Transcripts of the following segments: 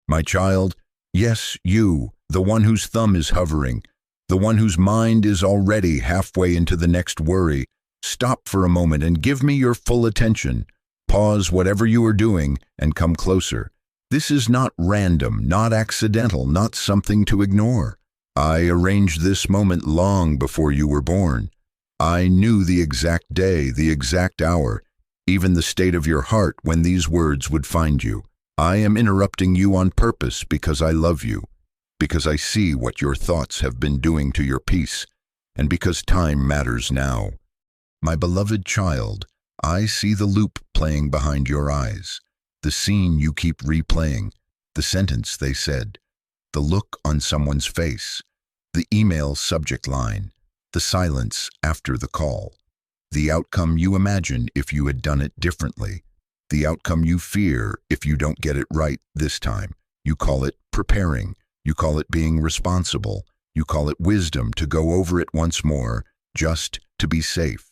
My child, yes, you, the one whose thumb is hovering, the one whose mind is already halfway into the next worry, stop for a moment and give me your full attention. Pause whatever you are doing and come closer. This is not random, not accidental, not something to ignore. I arranged this moment long before you were born. I knew the exact day, the exact hour, even the state of your heart when these words would find you. I am interrupting you on purpose because I love you, because I see what your thoughts have been doing to your peace, and because time matters now. My beloved child, I see the loop playing behind your eyes, the scene you keep replaying, the sentence they said, the look on someone's face, the email subject line, the silence after the call, the outcome you imagine if you had done it differently, the outcome you fear if you don't get it right this time. You call it preparing, you call it being responsible, you call it wisdom to go over it once more, just to be safe.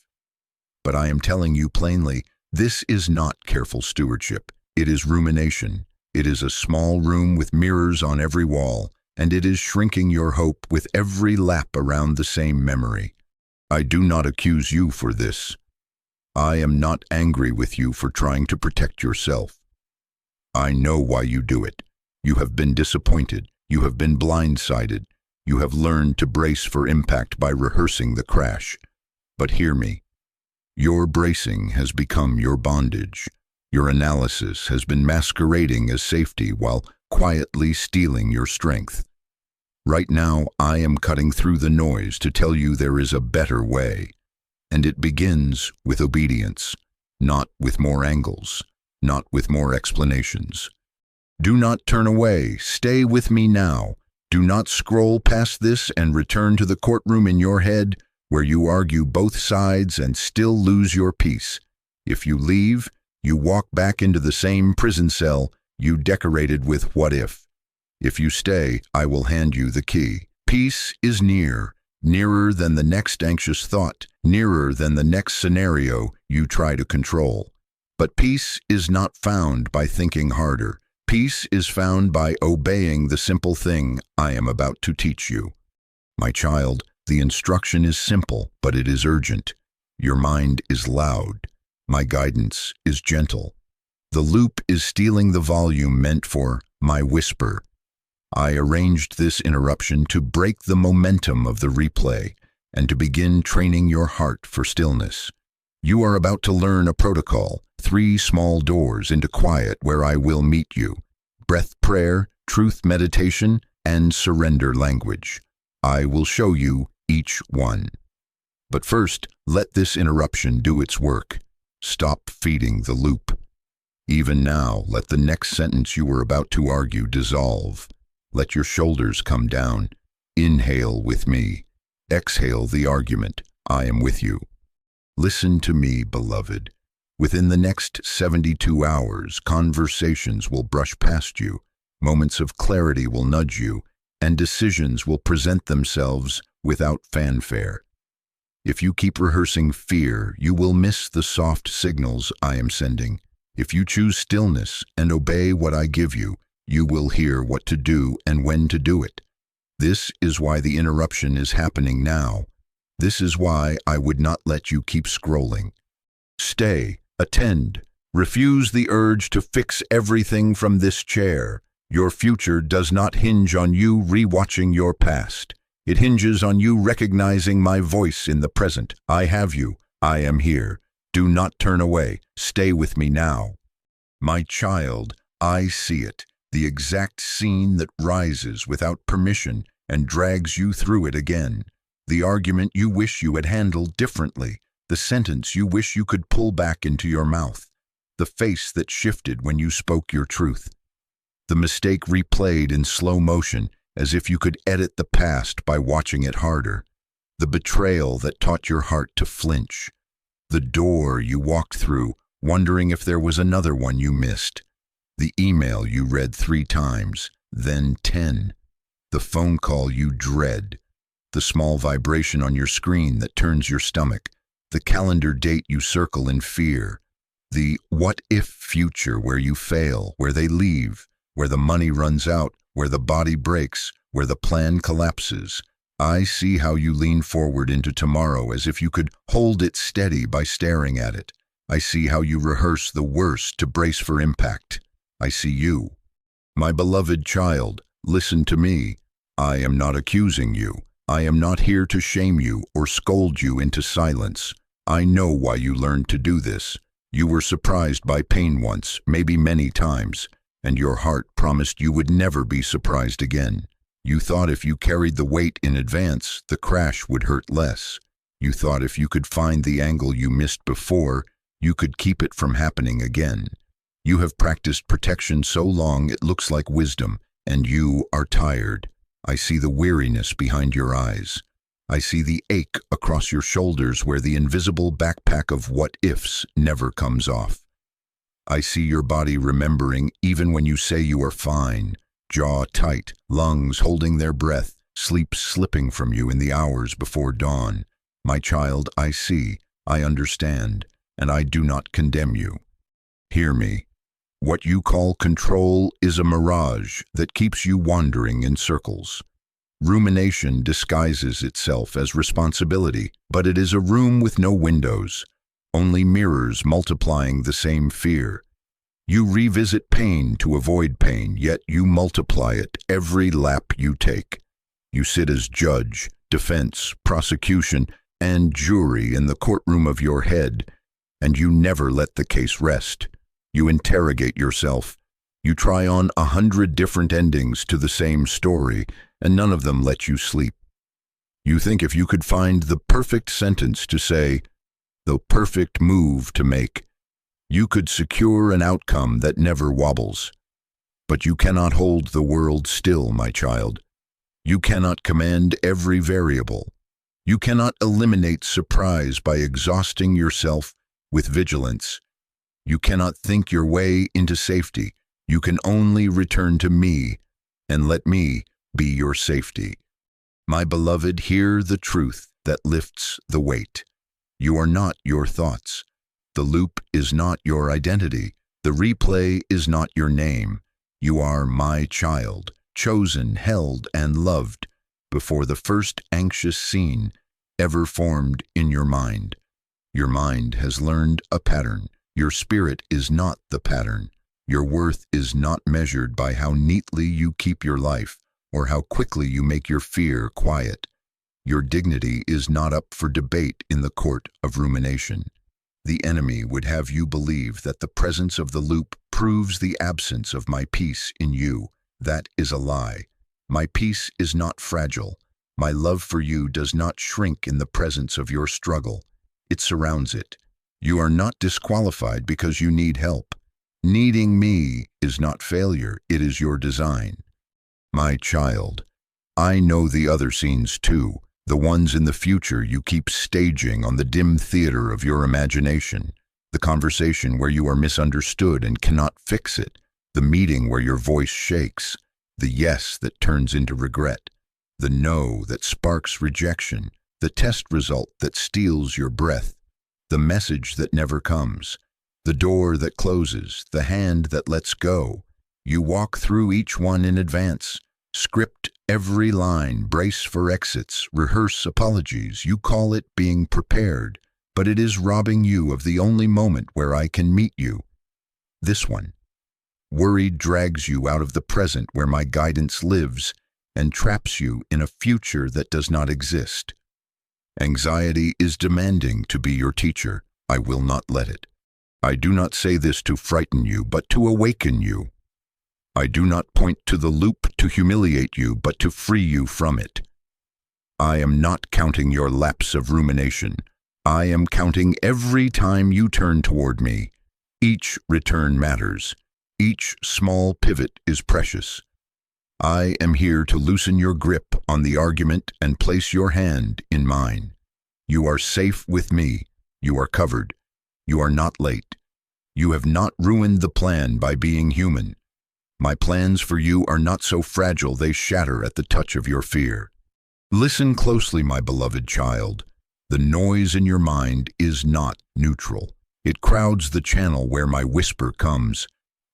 But I am telling you plainly, this is not careful stewardship. It is rumination. It is a small room with mirrors on every wall, and it is shrinking your hope with every lap around the same memory. I do not accuse you for this. I am not angry with you for trying to protect yourself. I know why you do it. You have been disappointed. You have been blindsided. You have learned to brace for impact by rehearsing the crash. But hear me. Your bracing has become your bondage. Your analysis has been masquerading as safety while quietly stealing your strength. Right now, I am cutting through the noise to tell you there is a better way. And it begins with obedience, not with more angles, not with more explanations. Do not turn away. Stay with me now. Do not scroll past this and return to the courtroom in your head where you argue both sides and still lose your peace. If you leave, you walk back into the same prison cell you decorated with what if. If you stay, I will hand you the key. Peace is near, nearer than the next anxious thought, nearer than the next scenario you try to control. But peace is not found by thinking harder. Peace is found by obeying the simple thing I am about to teach you. My child, the instruction is simple, but it is urgent. Your mind is loud. My guidance is gentle. The loop is stealing the volume meant for my whisper. I arranged this interruption to break the momentum of the replay and to begin training your heart for stillness. You are about to learn a protocol, 3 small doors into quiet where I will meet you. Breath prayer, truth meditation, and surrender language. I will show you each one. But first, let this interruption do its work. Stop feeding the loop. Even now, let the next sentence you were about to argue dissolve. Let your shoulders come down. Inhale with me. Exhale the argument. I am with you. Listen to me, beloved. Within the next 72 hours, conversations will brush past you, moments of clarity will nudge you, and decisions will present themselves without fanfare. If you keep rehearsing fear, you will miss the soft signals I am sending. If you choose stillness and obey what I give you, you will hear what to do and when to do it. This is why the interruption is happening now. This is why I would not let you keep scrolling. Stay, attend, refuse the urge to fix everything from this chair. Your future does not hinge on you rewatching your past. It hinges on you recognizing my voice in the present. I have you. I am here. Do not turn away. Stay with me now. My child, I see it. The exact scene that rises without permission and drags you through it again. The argument you wish you had handled differently. The sentence you wish you could pull back into your mouth. The face that shifted when you spoke your truth. The mistake replayed in slow motion, as if you could edit the past by watching it harder. The betrayal that taught your heart to flinch. The door you walked through, wondering if there was another one you missed. The email you read 3 times, then 10. The phone call you dread. The small vibration on your screen that turns your stomach. The calendar date you circle in fear. The what-if future where you fail, where they leave, where the money runs out, where the body breaks, where the plan collapses. I see how you lean forward into tomorrow as if you could hold it steady by staring at it. I see how you rehearse the worst to brace for impact. I see you. My beloved child, listen to me. I am not accusing you. I am not here to shame you or scold you into silence. I know why you learned to do this. You were surprised by pain once, maybe many times, and your heart promised you would never be surprised again. You thought if you carried the weight in advance, the crash would hurt less. You thought if you could find the angle you missed before, you could keep it from happening again. You have practiced protection so long it looks like wisdom, and you are tired. I see the weariness behind your eyes. I see the ache across your shoulders where the invisible backpack of what-ifs never comes off. I see your body remembering even when you say you are fine, jaw tight, lungs holding their breath, sleep slipping from you in the hours before dawn. My child, I see, I understand, and I do not condemn you. Hear me. What you call control is a mirage that keeps you wandering in circles. Rumination disguises itself as responsibility, but it is a room with no windows, only mirrors multiplying the same fear. You revisit pain to avoid pain, yet you multiply it every lap you take. You sit as judge, defense, prosecution, and jury in the courtroom of your head, and you never let the case rest. You interrogate yourself. You try on 100 different endings to the same story, and none of them let you sleep. You think if you could find the perfect sentence to say, the perfect move to make, you could secure an outcome that never wobbles. But you cannot hold the world still, my child. You cannot command every variable. You cannot eliminate surprise by exhausting yourself with vigilance. You cannot think your way into safety. You can only return to me, and let me be your safety. My beloved, hear the truth that lifts the weight. You are not your thoughts. The loop is not your identity. The replay is not your name. You are my child, chosen, held, and loved before the first anxious scene ever formed in your mind. Your mind has learned a pattern. Your spirit is not the pattern. Your worth is not measured by how neatly you keep your life or how quickly you make your fear quiet. Your dignity is not up for debate in the court of rumination. The enemy would have you believe that the presence of the loop proves the absence of my peace in you. That is a lie. My peace is not fragile. My love for you does not shrink in the presence of your struggle. It surrounds it. You are not disqualified because you need help. Needing me is not failure, it is your design. My child, I know the other scenes too, the ones in the future you keep staging on the dim theater of your imagination, the conversation where you are misunderstood and cannot fix it, the meeting where your voice shakes, the yes that turns into regret, the no that sparks rejection, the test result that steals your breath, the message that never comes, the door that closes, the hand that lets go. You walk through each one in advance, script every line, brace for exits, rehearse apologies. You call it being prepared, but it is robbing you of the only moment where I can meet you. This one. Worry drags you out of the present where my guidance lives and traps you in a future that does not exist. Anxiety is demanding to be your teacher. I will not let it. I do not say this to frighten you, but to awaken you. I do not point to the loop to humiliate you, but to free you from it. I am not counting your lapse of rumination. I am counting every time you turn toward me. Each return matters. Each small pivot is precious. I am here to loosen your grip on the argument and place your hand in mine. You are safe with me. You are covered. You are not late. You have not ruined the plan by being human. My plans for you are not so fragile they shatter at the touch of your fear. Listen closely, my beloved child. The noise in your mind is not neutral. It crowds the channel where my whisper comes.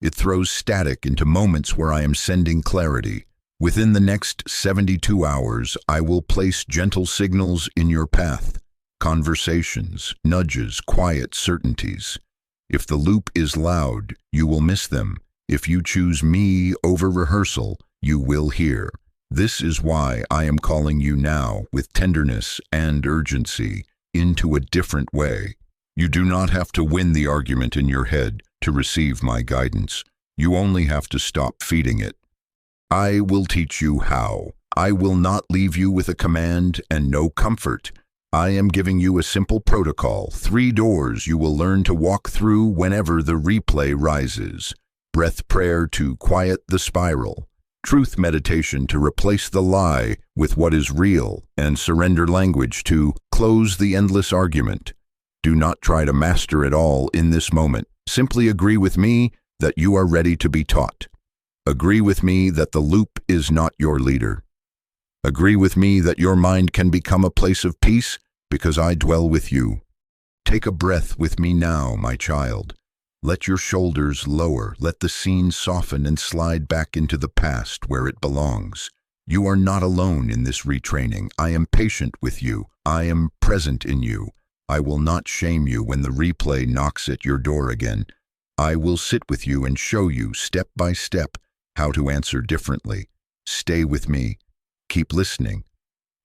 It throws static into moments where I am sending clarity. Within the next 72 hours, I will place gentle signals in your path. Conversations, nudges, quiet certainties. If the loop is loud, you will miss them. If you choose me over rehearsal, you will hear. This is why I am calling you now, with tenderness and urgency, into a different way. You do not have to win the argument in your head to receive my guidance. You only have to stop feeding it. I will teach you how. I will not leave you with a command and no comfort. I am giving you a simple protocol, 3 doors you will learn to walk through whenever the replay rises. Breath prayer to quiet the spiral. Truth meditation to replace the lie with what is real, and surrender language to close the endless argument. Do not try to master it all in this moment. Simply agree with me that you are ready to be taught. Agree with me that the loop is not your leader. Agree with me that your mind can become a place of peace because I dwell with you. Take a breath with me now, my child. Let your shoulders lower, let the scene soften and slide back into the past where it belongs. You are not alone in this retraining. I am patient with you. I am present in you. I will not shame you when the replay knocks at your door again. I will sit with you and show you step by step how to answer differently. Stay with me. Keep listening.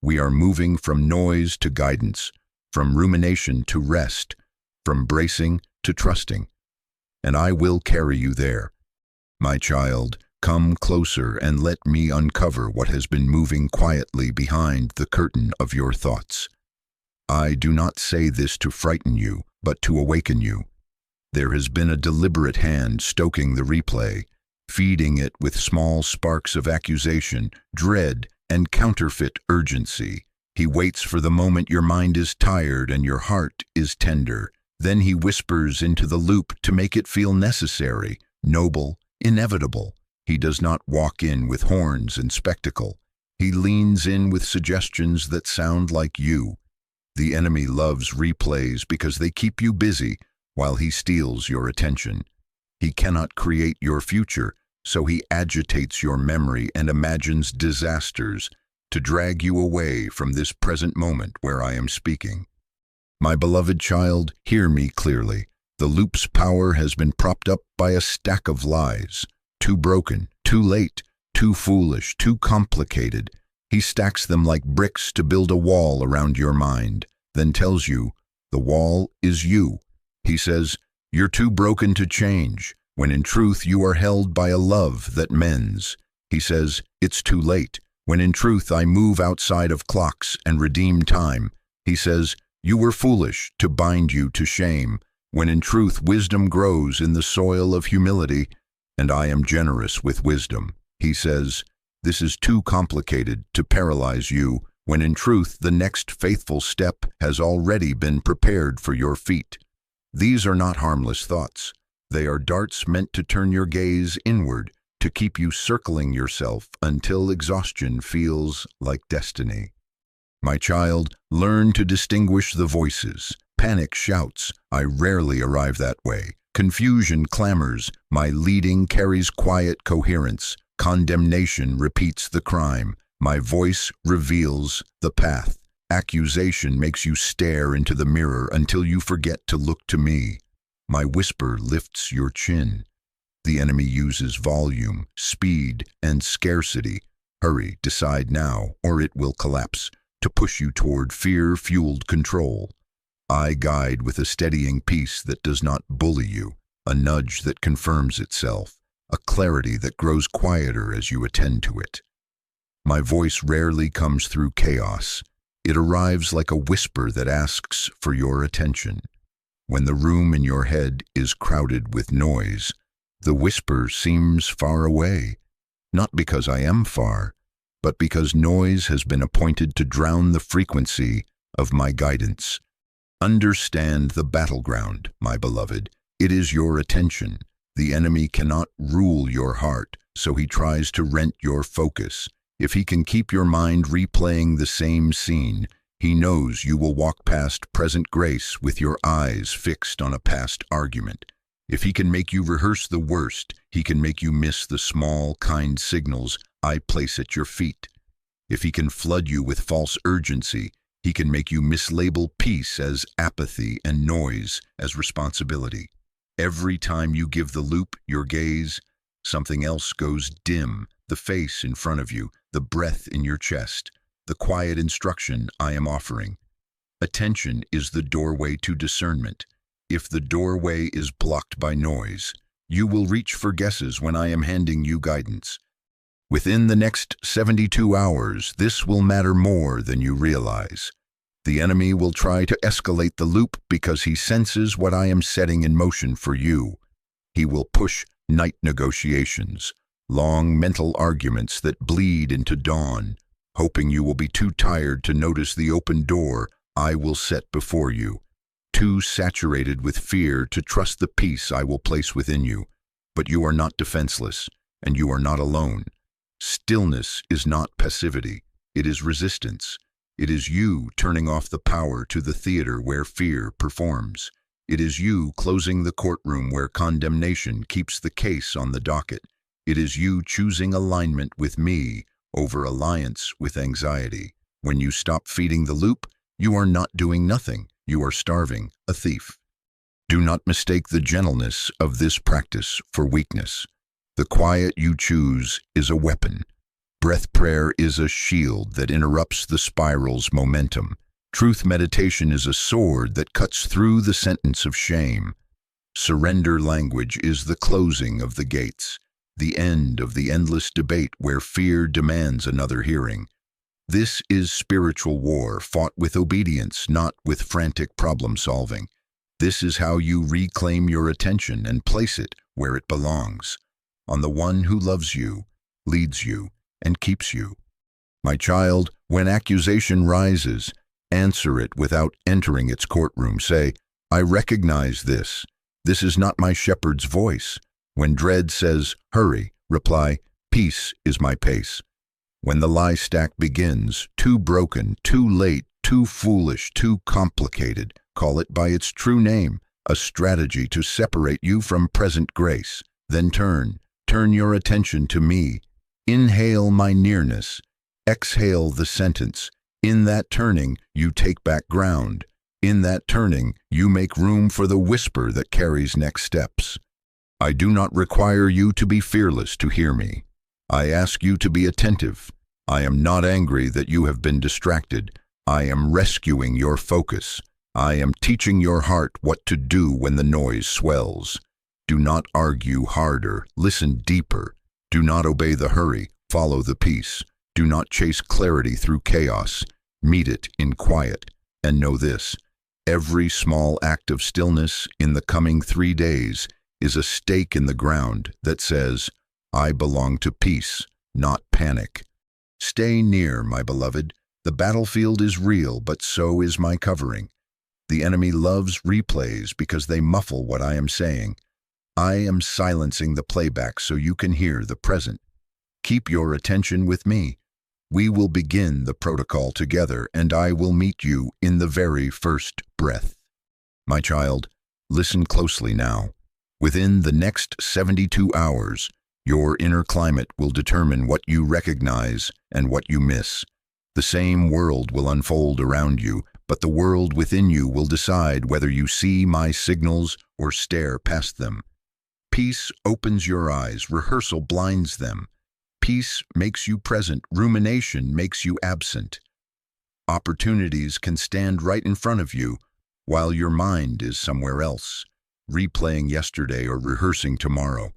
We are moving from noise to guidance, from rumination to rest, from bracing to trusting. And I will carry you there. My child, come closer and let me uncover what has been moving quietly behind the curtain of your thoughts. I do not say this to frighten you, but to awaken you. There has been a deliberate hand stoking the replay, feeding it with small sparks of accusation, dread, and counterfeit urgency. He waits for the moment your mind is tired and your heart is tender. Then he whispers into the loop to make it feel necessary, noble, inevitable. He does not walk in with horns and spectacle. He leans in with suggestions that sound like you. The enemy loves replays because they keep you busy while he steals your attention. He cannot create your future, so he agitates your memory and imagines disasters to drag you away from this present moment where I am speaking. My beloved child, hear me clearly. The loop's power has been propped up by a stack of lies. Too broken, too late, too foolish, too complicated. He stacks them like bricks to build a wall around your mind, then tells you, the wall is you. He says, you're too broken to change, when in truth you are held by a love that mends. He says, it's too late, when in truth I move outside of clocks and redeem time. He says, you were foolish to bind you to shame, when in truth wisdom grows in the soil of humility, and I am generous with wisdom. He says, this is too complicated to paralyze you, when in truth the next faithful step has already been prepared for your feet. These are not harmless thoughts. They are darts meant to turn your gaze inward, to keep you circling yourself until exhaustion feels like destiny. My child, learn to distinguish the voices. Panic shouts, I rarely arrive that way. Confusion clamors, my leading carries quiet coherence. Condemnation repeats the crime. My voice reveals the path. Accusation makes you stare into the mirror until you forget to look to me. My whisper lifts your chin. The enemy uses volume, speed, and scarcity. Hurry, decide now, or it will collapse, to push you toward fear-fueled control. I guide with a steadying peace that does not bully you, a nudge that confirms itself, a clarity that grows quieter as you attend to it. My voice rarely comes through chaos. It arrives like a whisper that asks for your attention. When the room in your head is crowded with noise, the whisper seems far away, not because I am far, but because noise has been appointed to drown the frequency of my guidance. Understand the battleground, my beloved. It is your attention. The enemy cannot rule your heart, so he tries to rent your focus. If he can keep your mind replaying the same scene, he knows you will walk past present grace with your eyes fixed on a past argument. If he can make you rehearse the worst, he can make you miss the small, kind signals I place at your feet. If he can flood you with false urgency, he can make you mislabel peace as apathy and noise as responsibility. Every time you give the loop your gaze, something else goes dim, the face in front of you, the breath in your chest, the quiet instruction I am offering. Attention is the doorway to discernment. If the doorway is blocked by noise, you will reach for guesses when I am handing you guidance. Within the next 72 hours, this will matter more than you realize. The enemy will try to escalate the loop because he senses what I am setting in motion for you. He will push night negotiations, long mental arguments that bleed into dawn, hoping you will be too tired to notice the open door I will set before you, too saturated with fear to trust the peace I will place within you. But you are not defenseless, and you are not alone. Stillness is not passivity, it is resistance. It is you turning off the power to the theater where fear performs. It is you closing the courtroom where condemnation keeps the case on the docket. It is you choosing alignment with me over alliance with anxiety. When you stop feeding the loop, you are not doing nothing. You are starving, a thief. Do not mistake the gentleness of this practice for weakness. The quiet you choose is a weapon. Breath prayer is a shield that interrupts the spiral's momentum. Truth meditation is a sword that cuts through the sentence of shame. Surrender language is the closing of the gates, the end of the endless debate where fear demands another hearing. This is spiritual war fought with obedience, not with frantic problem solving. This is how you reclaim your attention and place it where it belongs, on the one who loves you, leads you, and keeps you. My child, when accusation rises, answer it without entering its courtroom. Say, I recognize this. This is not my shepherd's voice. When dread says, hurry, reply, peace is my pace. When the lie stack begins, too broken, too late, too foolish, too complicated, call it by its true name, a strategy to separate you from present grace. Then turn your attention to me. Inhale my nearness. Exhale the sentence. In that turning, you take back ground. In that turning, you make room for the whisper that carries next steps. I do not require you to be fearless to hear me. I ask you to be attentive. I am not angry that you have been distracted. I am rescuing your focus. I am teaching your heart what to do when the noise swells. Do not argue harder. Listen deeper. Do not obey the hurry. Follow the peace. Do not chase clarity through chaos. Meet it in quiet. And know this: every small act of stillness in the coming 3 days is a stake in the ground that says, I belong to peace, not panic. Stay near, my beloved. The battlefield is real, but so is my covering. The enemy loves replays because they muffle what I am saying. I am silencing the playback so you can hear the present. Keep your attention with me. We will begin the protocol together, and I will meet you in the very first breath. My child, listen closely now. Within the next 72 hours, your inner climate will determine what you recognize and what you miss. The same world will unfold around you, but the world within you will decide whether you see my signals or stare past them. Peace opens your eyes, rehearsal blinds them. Peace makes you present, rumination makes you absent. Opportunities can stand right in front of you while your mind is somewhere else, replaying yesterday or rehearsing tomorrow,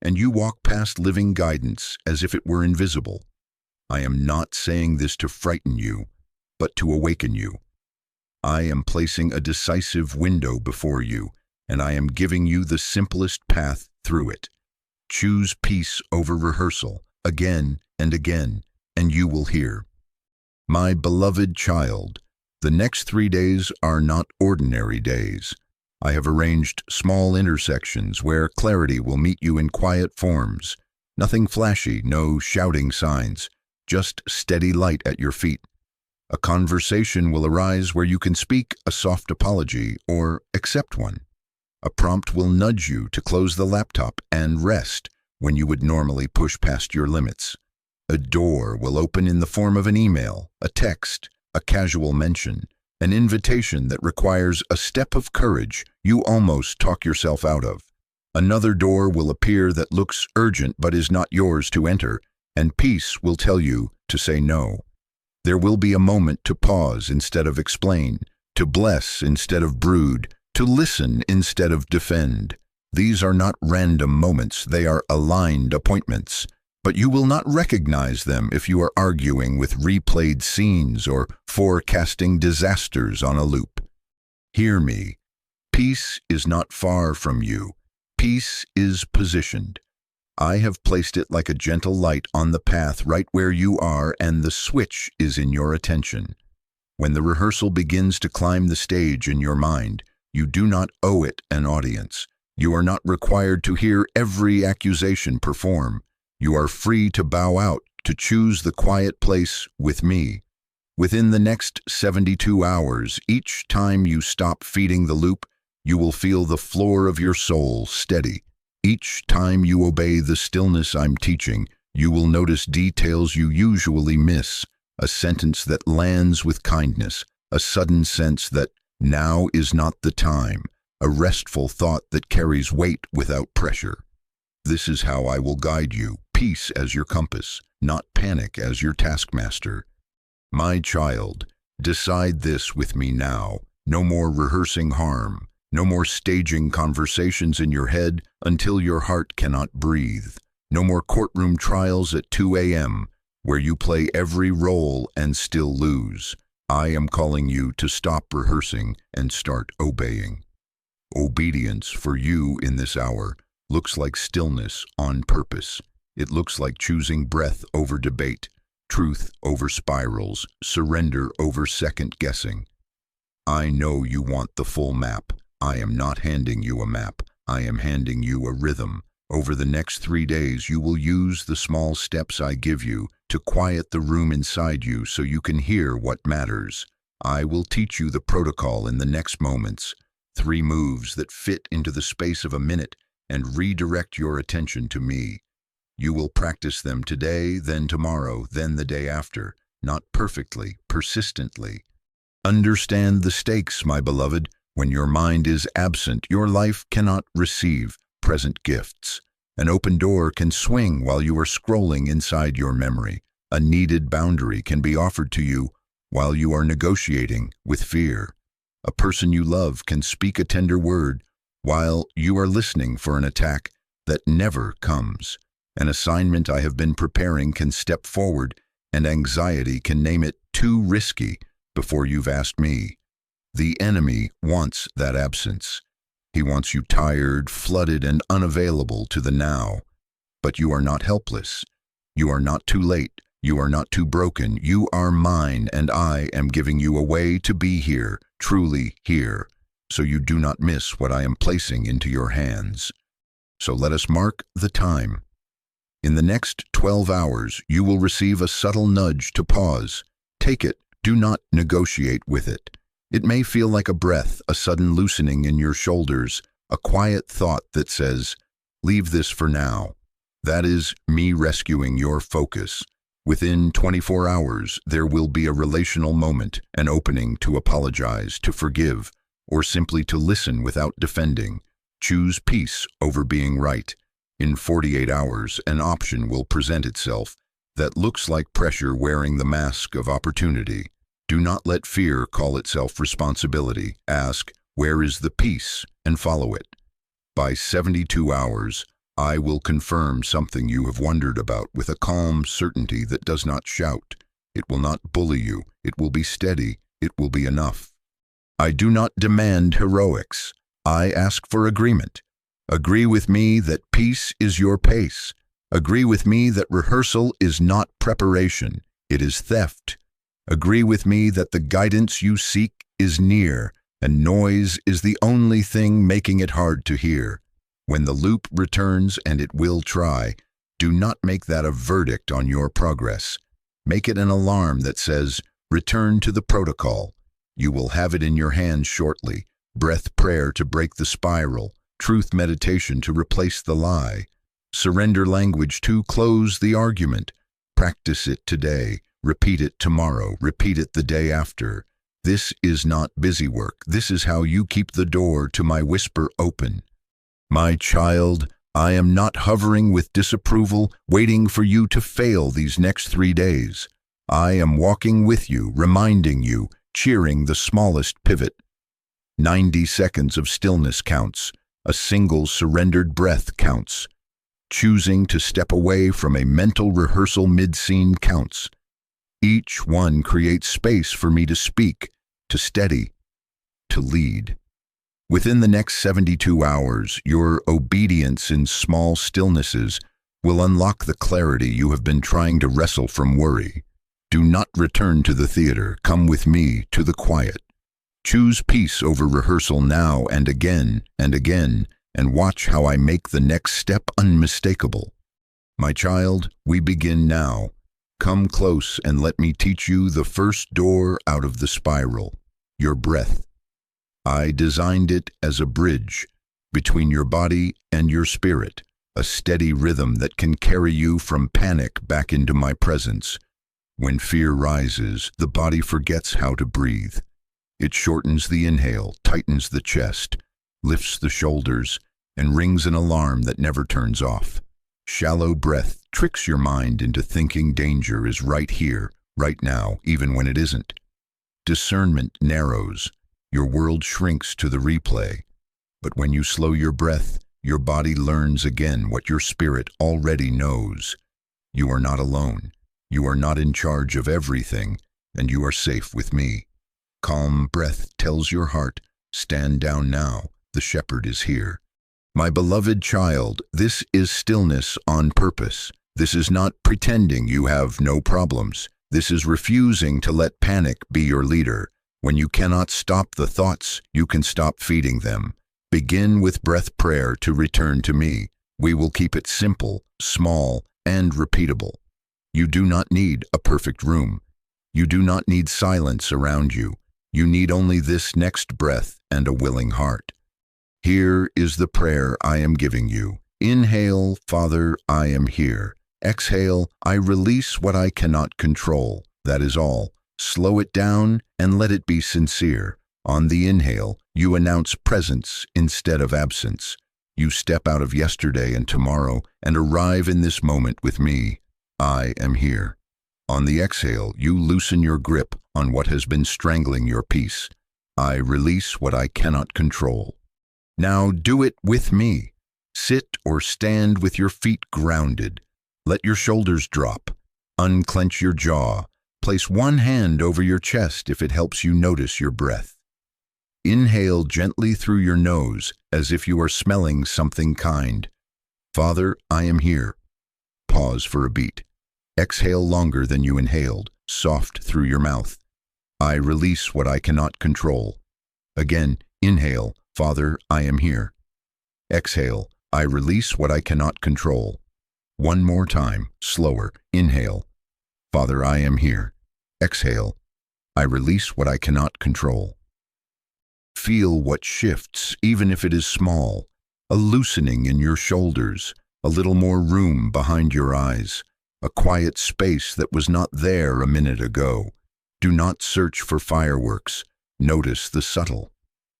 and you walk past living guidance as if it were invisible. I am not saying this to frighten you, but to awaken you. I am placing a decisive window before you, and I am giving you the simplest path through it. Choose peace over rehearsal, again and again, and you will hear. My beloved child, the next 3 days are not ordinary days. I have arranged small intersections where clarity will meet you in quiet forms. Nothing flashy, no shouting signs, just steady light at your feet. A conversation will arise where you can speak a soft apology or accept one. A prompt will nudge you to close the laptop and rest when you would normally push past your limits. A door will open in the form of an email, a text, a casual mention, an invitation that requires a step of courage you almost talk yourself out of. Another door will appear that looks urgent but is not yours to enter, and peace will tell you to say no. There will be a moment to pause instead of explain, to bless instead of brood, to listen instead of defend. These are not random moments, they are aligned appointments. But you will not recognize them if you are arguing with replayed scenes or forecasting disasters on a loop. Hear me. Peace is not far from you. Peace is positioned. I have placed it like a gentle light on the path right where you are, and the switch is in your attention. When the rehearsal begins to climb the stage in your mind, you do not owe it an audience. You are not required to hear every accusation perform. You are free to bow out, to choose the quiet place with me. Within the next 72 hours, each time you stop feeding the loop, you will feel the floor of your soul steady. Each time you obey the stillness I'm teaching, you will notice details you usually miss, a sentence that lands with kindness, a sudden sense that now is not the time, a restful thought that carries weight without pressure. This is how I will guide you, peace as your compass, not panic as your taskmaster. My child, decide this with me now. No more rehearsing harm. No more staging conversations in your head until your heart cannot breathe. No more courtroom trials at 2 a.m. where you play every role and still lose. I am calling you to stop rehearsing and start obeying. Obedience for you in this hour looks like stillness on purpose. It looks like choosing breath over debate, truth over spirals, surrender over second-guessing. I know you want the full map. I am not handing you a map. I am handing you a rhythm. Over the next 3 days, you will use the small steps I give you to quiet the room inside you so you can hear what matters. I will teach you the protocol in the next moments, 3 moves that fit into the space of a minute and redirect your attention to me. You will practice them today, then tomorrow, then the day after, not perfectly, persistently. Understand the stakes, my beloved. When your mind is absent, your life cannot receive present gifts. An open door can swing while you are scrolling inside your memory. A needed boundary can be offered to you while you are negotiating with fear. A person you love can speak a tender word while you are listening for an attack that never comes. An assignment I have been preparing can step forward, and anxiety can name it too risky before you've asked me. The enemy wants that absence. He wants you tired, flooded, and unavailable to the now. But you are not helpless. You are not too late. You are not too broken. You are mine, and I am giving you a way to be here, truly here, so you do not miss what I am placing into your hands. So let us mark the time. In the next 12 hours, you will receive a subtle nudge to pause. Take it. Do not negotiate with it. It may feel like a breath, a sudden loosening in your shoulders, a quiet thought that says, leave this for now. That is me rescuing your focus. Within 24 hours, there will be a relational moment, an opening to apologize, to forgive, or simply to listen without defending. Choose peace over being right. In 48 hours, an option will present itself that looks like pressure wearing the mask of opportunity. Do not let fear call itself responsibility. Ask, where is the peace, and follow it. By 72 hours, I will confirm something you have wondered about with a calm certainty that does not shout. It will not bully you. It will be steady. It will be enough. I do not demand heroics. I ask for agreement. Agree with me that peace is your pace. Agree with me that rehearsal is not preparation. It is theft. Agree with me that the guidance you seek is near, and noise is the only thing making it hard to hear. When the loop returns, and it will try, do not make that a verdict on your progress. Make it an alarm that says, return to the protocol. You will have it in your hands shortly, breath prayer to break the spiral, truth meditation to replace the lie, surrender language to close the argument. Practice it today, repeat it tomorrow, repeat it the day after. This is not busy work. This is how you keep the door to my whisper open. My child, I am not hovering with disapproval, waiting for you to fail these next 3 days. I am walking with you, reminding you, cheering the smallest pivot. 90 seconds of stillness counts. A single surrendered breath counts. Choosing to step away from a mental rehearsal mid-scene counts. Each one creates space for me to speak, to steady, to lead. Within the next 72 hours, your obedience in small stillnesses will unlock the clarity you have been trying to wrestle from worry. Do not return to the theater. Come with me to the quiet. Choose peace over rehearsal now and again, and watch how I make the next step unmistakable. My child, we begin now. Come close and let me teach you the first door out of the spiral, your breath. I designed it as a bridge between your body and your spirit, a steady rhythm that can carry you from panic back into my presence. When fear rises, the body forgets how to breathe. It shortens the inhale, tightens the chest, lifts the shoulders, and rings an alarm that never turns off. Shallow breath tricks your mind into thinking danger is right here, right now, even when it isn't. Discernment narrows. Your world shrinks to the replay. But when you slow your breath, your body learns again what your spirit already knows. You are not alone. You are not in charge of everything, and you are safe with me. Calm breath tells your heart, stand down now, the shepherd is here. My beloved child, this is stillness on purpose. This is not pretending you have no problems. This is refusing to let panic be your leader. When you cannot stop the thoughts, you can stop feeding them. Begin with breath prayer to return to me. We will keep it simple, small, and repeatable. You do not need a perfect room. You do not need silence around you. You need only this next breath and a willing heart. Here is the prayer I am giving you. Inhale, Father, I am here. Exhale, I release what I cannot control. That is all. Slow it down and let it be sincere. On the inhale, you announce presence instead of absence. You step out of yesterday and tomorrow and arrive in this moment with me. I am here. On the exhale, you loosen your grip on what has been strangling your peace. I release what I cannot control. Now do it with me. Sit or stand with your feet grounded. Let your shoulders drop. Unclench your jaw. Place one hand over your chest if it helps you notice your breath. Inhale gently through your nose as if you are smelling something kind. Father, I am here. Pause for a beat. Exhale longer than you inhaled, soft through your mouth. I release what I cannot control. Again, inhale, Father, I am here. Exhale, I release what I cannot control. One more time, slower. Inhale, Father, I am here. Exhale, I release what I cannot control. Feel what shifts, even if it is small. A loosening in your shoulders, a little more room behind your eyes, a quiet space that was not there a minute ago. Do not search for fireworks. Notice the subtle.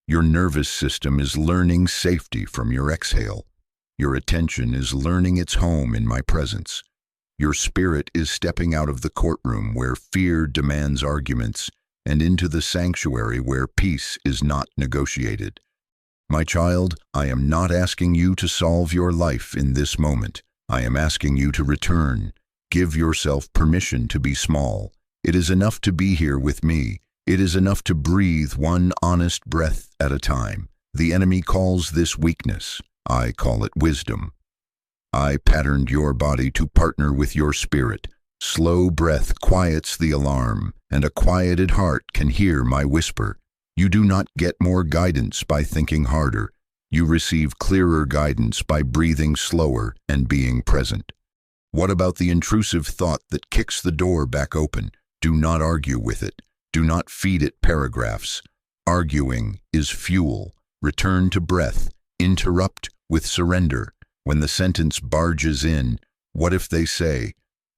Your nervous system is learning safety from your exhale. Your attention is learning its home in my presence. Your spirit is stepping out of the courtroom where fear demands arguments and into the sanctuary where peace is not negotiated. My child, I am not asking you to solve your life in this moment. I am asking you to return. Give yourself permission to be small. It is enough to be here with me. It is enough to breathe one honest breath at a time. The enemy calls this weakness. I call it wisdom. I patterned your body to partner with your spirit. Slow breath quiets the alarm, and a quieted heart can hear my whisper. You do not get more guidance by thinking harder. You receive clearer guidance by breathing slower and being present. What about the intrusive thought that kicks the door back open? Do not argue with it. Do not feed it paragraphs. Arguing is fuel. Return to breath. Interrupt with surrender. When the sentence barges in, what if they say?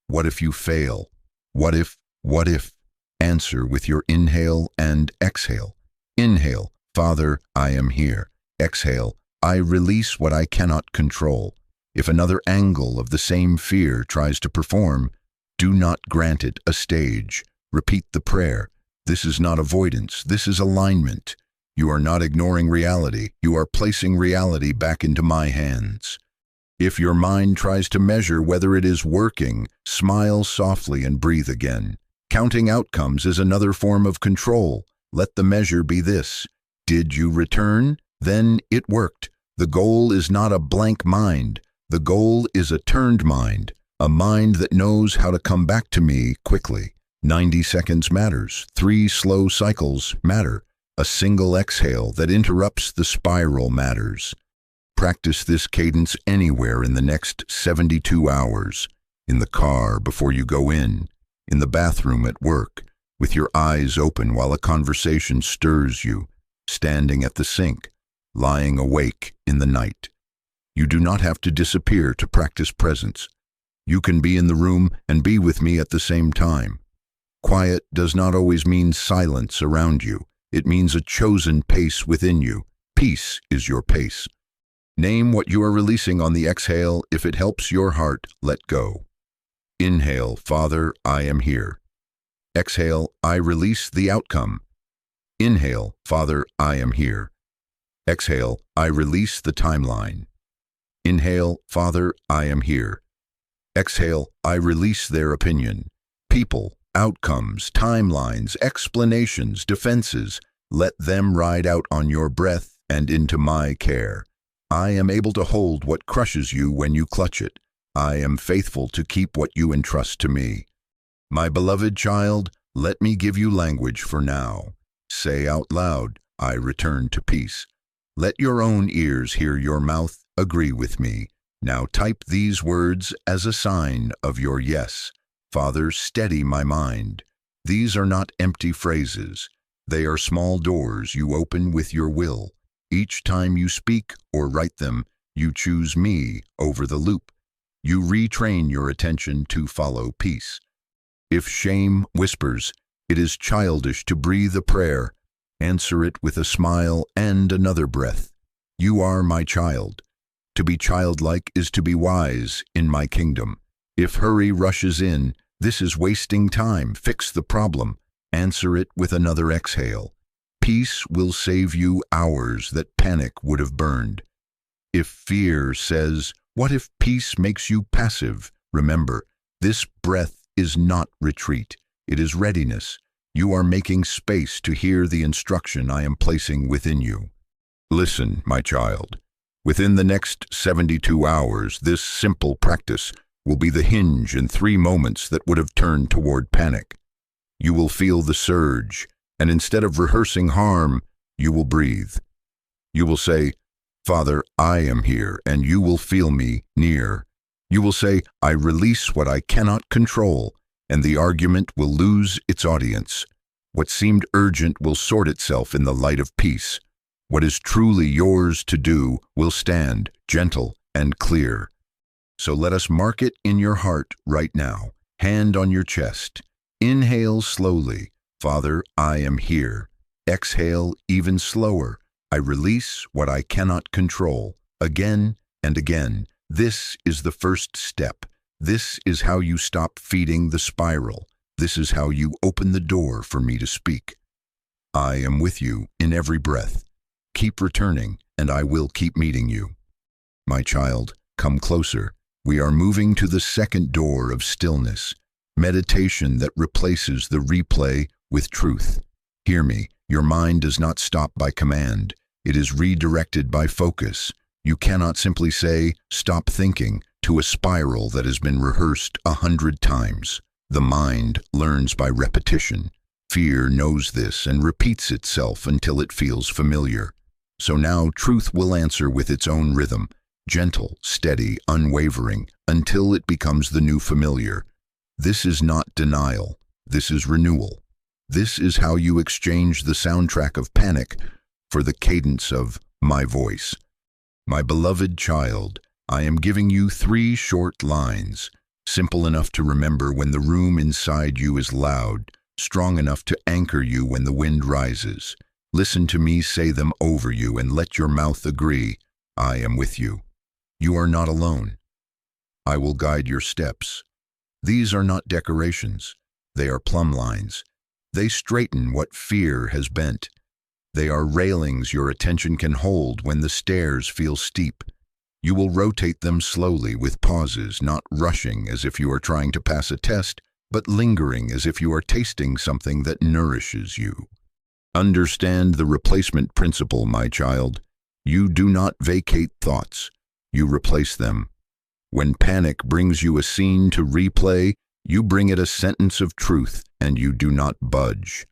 What if you fail? What if? What if? Answer with your inhale and exhale. Inhale, Father, I am here. Exhale, I release what I cannot control. If another angle of the same fear tries to perform, do not grant it a stage. Repeat the prayer. This is not avoidance, this is alignment. You are not ignoring reality, you are placing reality back into my hands. If your mind tries to measure whether it is working, smile softly and breathe again. Counting outcomes is another form of control. Let the measure be this. Did you return? Then it worked. The goal is not a blank mind. The goal is a turned mind, a mind that knows how to come back to me quickly. 90 seconds matters. 3 slow cycles matter. A single exhale that interrupts the spiral matters. Practice this cadence anywhere in the next 72 hours. In the car before you go in the bathroom at work, with your eyes open while a conversation stirs you, standing at the sink, lying awake in the night. You do not have to disappear to practice presence. You can be in the room and be with me at the same time. Quiet does not always mean silence around you. It means a chosen pace within you. Peace is your pace. Name what you are releasing on the exhale. If it helps your heart, let go. Inhale, Father, I am here. Exhale, I release the outcome. Inhale, Father, I am here. Exhale, I release the timeline. Inhale, Father, I am here. Exhale, I release their opinion. People, outcomes, timelines, explanations, defenses, let them ride out on your breath and into my care. I am able to hold what crushes you when you clutch it. I am faithful to keep what you entrust to me. My beloved child, let me give you language for now. Say out loud, I return to peace. Let your own ears hear your mouth agree with me. Now type these words as a sign of your yes. Father, steady my mind. These are not empty phrases. They are small doors you open with your will. Each time you speak or write them, you choose me over the loop. You retrain your attention to follow peace. If shame whispers, it is childish to breathe a prayer. Answer it with a smile and another breath. You are my child. To be childlike is to be wise in my kingdom. If hurry rushes in, this is wasting time. Fix the problem. Answer it with another exhale. Peace will save you hours that panic would have burned. If fear says, what if peace makes you passive? Remember, this breath is not retreat. It is readiness. You are making space to hear the instruction I am placing within you. Listen, my child. Within the next 72 hours, this simple practice will be the hinge in 3 moments that would have turned toward panic. You will feel the surge, and instead of rehearsing harm, you will breathe. You will say, Father, I am here, and you will feel me near. You will say, I release what I cannot control, and the argument will lose its audience. What seemed urgent will sort itself in the light of peace. What is truly yours to do will stand, gentle and clear. So let us mark it in your heart right now, hand on your chest. Inhale slowly, Father, I am here. Exhale even slower. I release what I cannot control. Again and again. This is the first step. This is how you stop feeding the spiral. This is how you open the door for me to speak. I am with you in every breath. Keep returning, and I will keep meeting you. My child, come closer. We are moving to the second door of stillness, meditation that replaces the replay with truth. Hear me, your mind does not stop by command. It is redirected by focus. You cannot simply say, stop thinking, to a spiral that has been rehearsed 100 times. The mind learns by repetition. Fear knows this and repeats itself until it feels familiar. So now truth will answer with its own rhythm, gentle, steady, unwavering, until it becomes the new familiar. This is not denial. This is renewal. This is how you exchange the soundtrack of panic for the cadence of my voice. My beloved child, I am giving you 3 short lines, simple enough to remember when the room inside you is loud, strong enough to anchor you when the wind rises. Listen to me say them over you and let your mouth agree. I am with you. You are not alone. I will guide your steps. These are not decorations. They are plumb lines. They straighten what fear has bent. They are railings your attention can hold when the stairs feel steep. You will rotate them slowly with pauses, not rushing as if you are trying to pass a test, but lingering as if you are tasting something that nourishes you. Understand the replacement principle, my child. You do not vacate thoughts. You replace them. When panic brings you a scene to replay, you bring it a sentence of truth, and you do not budge.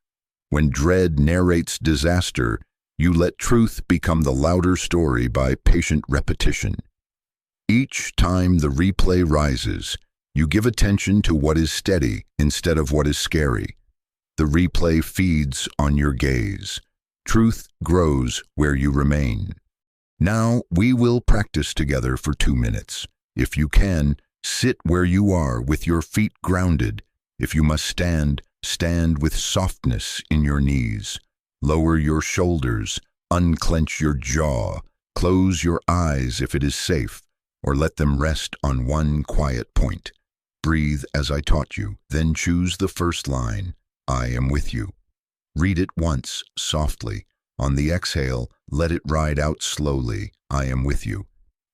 When dread narrates disaster, you let truth become the louder story by patient repetition. Each time the replay rises, you give attention to what is steady instead of what is scary. The replay feeds on your gaze. Truth grows where you remain. Now we will practice together for 2 minutes. If you can, sit where you are with your feet grounded. If you must stand, stand with softness in your knees. Lower your shoulders, unclench your jaw, close your eyes if it is safe, or let them rest on one quiet point. Breathe as I taught you, then choose the first line. I am with you. Read it once, softly. On the exhale, let it ride out slowly. I am with you.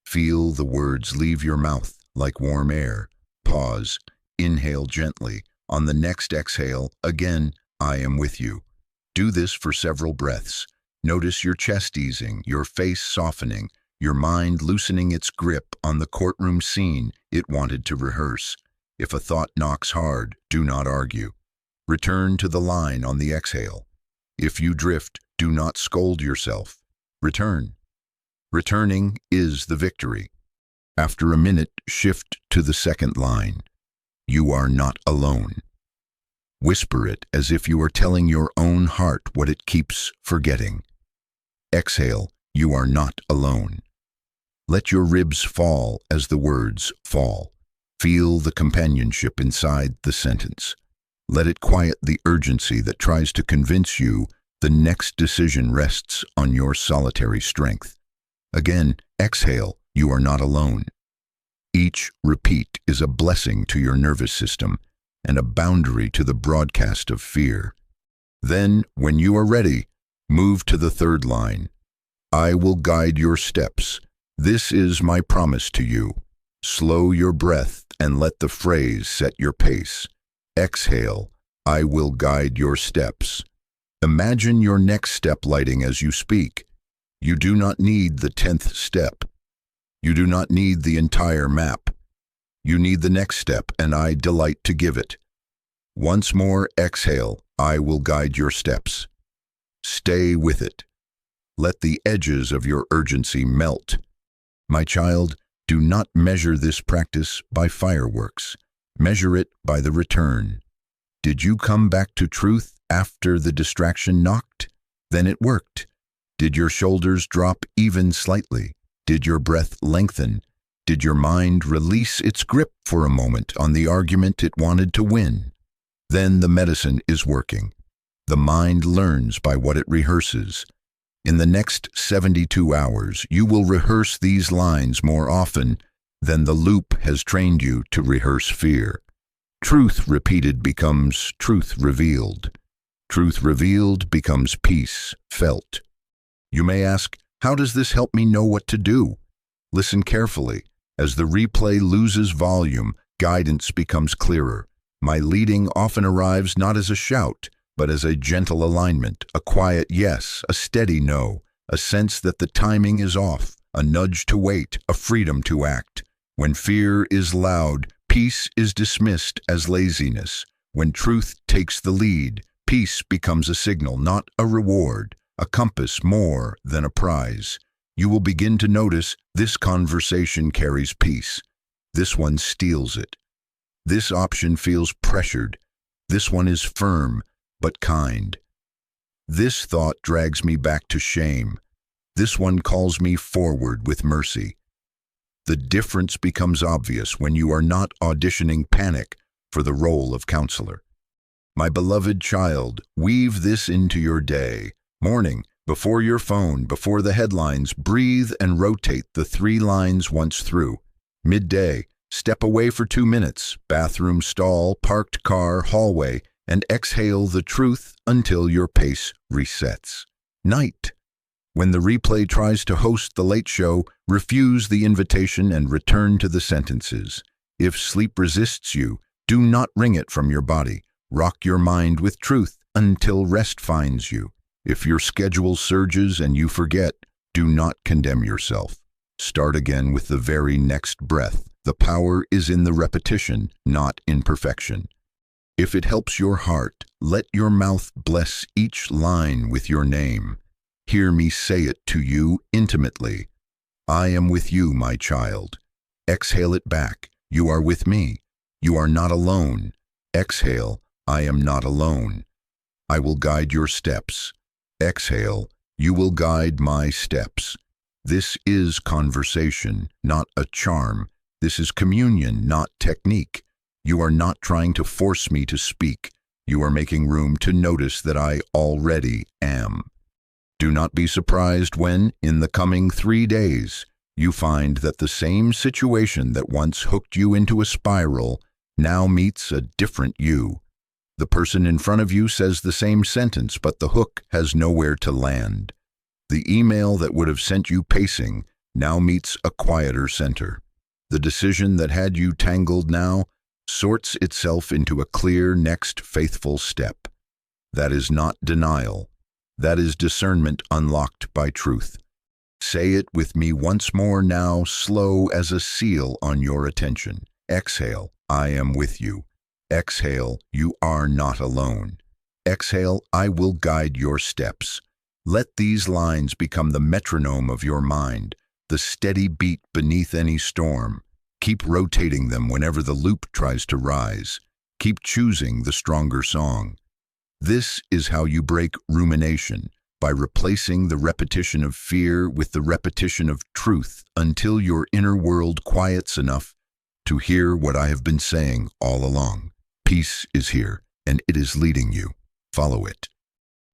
Feel the words leave your mouth like warm air. Pause. Inhale gently. On the next exhale, again, I am with you. Do this for several breaths. Notice your chest easing, your face softening, your mind loosening its grip on the courtroom scene it wanted to rehearse. If a thought knocks hard, do not argue. Return to the line on the exhale. If you drift, do not scold yourself. Return. Returning is the victory. After a minute, shift to the second line. You are not alone. Whisper it as if you are telling your own heart what it keeps forgetting. Exhale, you are not alone. Let your ribs fall as the words fall. Feel the companionship inside the sentence. Let it quiet the urgency that tries to convince you the next decision rests on your solitary strength. Again, exhale, you are not alone. Each repeat is a blessing to your nervous system and a boundary to the broadcast of fear. Then, when you are ready, move to the third line. I will guide your steps. This is my promise to you. Slow your breath and let the phrase set your pace. Exhale, I will guide your steps. Imagine your next step lighting as you speak. You do not need the 10th step. You do not need the entire map. You need the next step, and I delight to give it. Once more, exhale, I will guide your steps. Stay with it. Let the edges of your urgency melt. My child, do not measure this practice by fireworks. Measure it by the return. Did you come back to truth after the distraction knocked? Then it worked. Did your shoulders drop even slightly? Did your breath lengthen? Did your mind release its grip for a moment on the argument it wanted to win? Then the medicine is working. The mind learns by what it rehearses. In the next 72 hours, you will rehearse these lines more often than the loop has trained you to rehearse fear. Truth repeated becomes truth revealed. Truth revealed becomes peace felt. You may ask, how does this help me know what to do? Listen carefully. As the replay loses volume, guidance becomes clearer. My leading often arrives not as a shout, but as a gentle alignment, a quiet yes, a steady no, a sense that the timing is off, a nudge to wait, a freedom to act. When fear is loud, peace is dismissed as laziness. When truth takes the lead, peace becomes a signal, not a reward, a compass more than a prize. You will begin to notice this conversation carries peace. This one steals it. This option feels pressured. This one is firm. but kind. This thought drags me back to shame. This one calls me forward with mercy. The difference becomes obvious when you are not auditioning panic for the role of counselor. My beloved child, weave this into your day. Morning, before your phone, before the headlines, breathe and rotate the 3 lines once through. Midday, step away for 2 minutes, bathroom stall, parked car, hallway, and exhale the truth until your pace resets. Night, when the replay tries to host the late show, refuse the invitation and return to the sentences. If sleep resists you, do not wring it from your body. Rock your mind with truth until rest finds you. If your schedule surges and you forget, do not condemn yourself. Start again with the very next breath. The power is in the repetition, not in perfection. If it helps your heart, let your mouth bless each line with your name. Hear me say it to you intimately. I am with you, my child. Exhale it back. You are with me. You are not alone. Exhale, I am not alone. I will guide your steps. Exhale, you will guide my steps. This is conversation, not a charm. This is communion, not technique. You are not trying to force me to speak. You are making room to notice that I already am. Do not be surprised when, in the coming 3 days, you find that the same situation that once hooked you into a spiral now meets a different you. The person in front of you says the same sentence, but the hook has nowhere to land. The email that would have sent you pacing now meets a quieter center. The decision that had you tangled now sorts itself into a clear next faithful step. That is not denial. That is discernment unlocked by truth. Say it with me once more now, slow as a seal on your attention. Exhale, I am with you. Exhale, you are not alone. Exhale, I will guide your steps. Let these lines become the metronome of your mind, the steady beat beneath any storm. Keep rotating them whenever the loop tries to rise. Keep choosing the stronger song. This is how you break rumination, by replacing the repetition of fear with the repetition of truth until your inner world quiets enough to hear what I have been saying all along. Peace is here, and it is leading you. Follow it.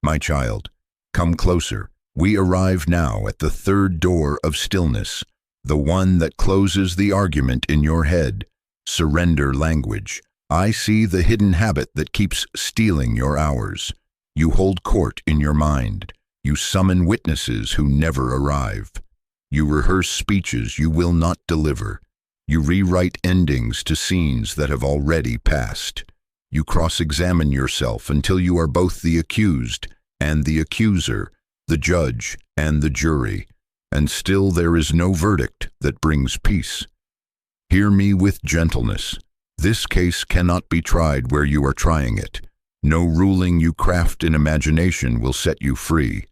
My child, come closer. We arrive now at the 3rd door of stillness, the one that closes the argument in your head. Surrender language. I see the hidden habit that keeps stealing your hours. You hold court in your mind. You summon witnesses who never arrive. You rehearse speeches you will not deliver. You rewrite endings to scenes that have already passed. You cross-examine yourself until you are both the accused and the accuser, the judge and the jury, and still there is no verdict that brings peace. Hear me with gentleness. This case cannot be tried where you are trying it. No ruling you craft in imagination will set you free.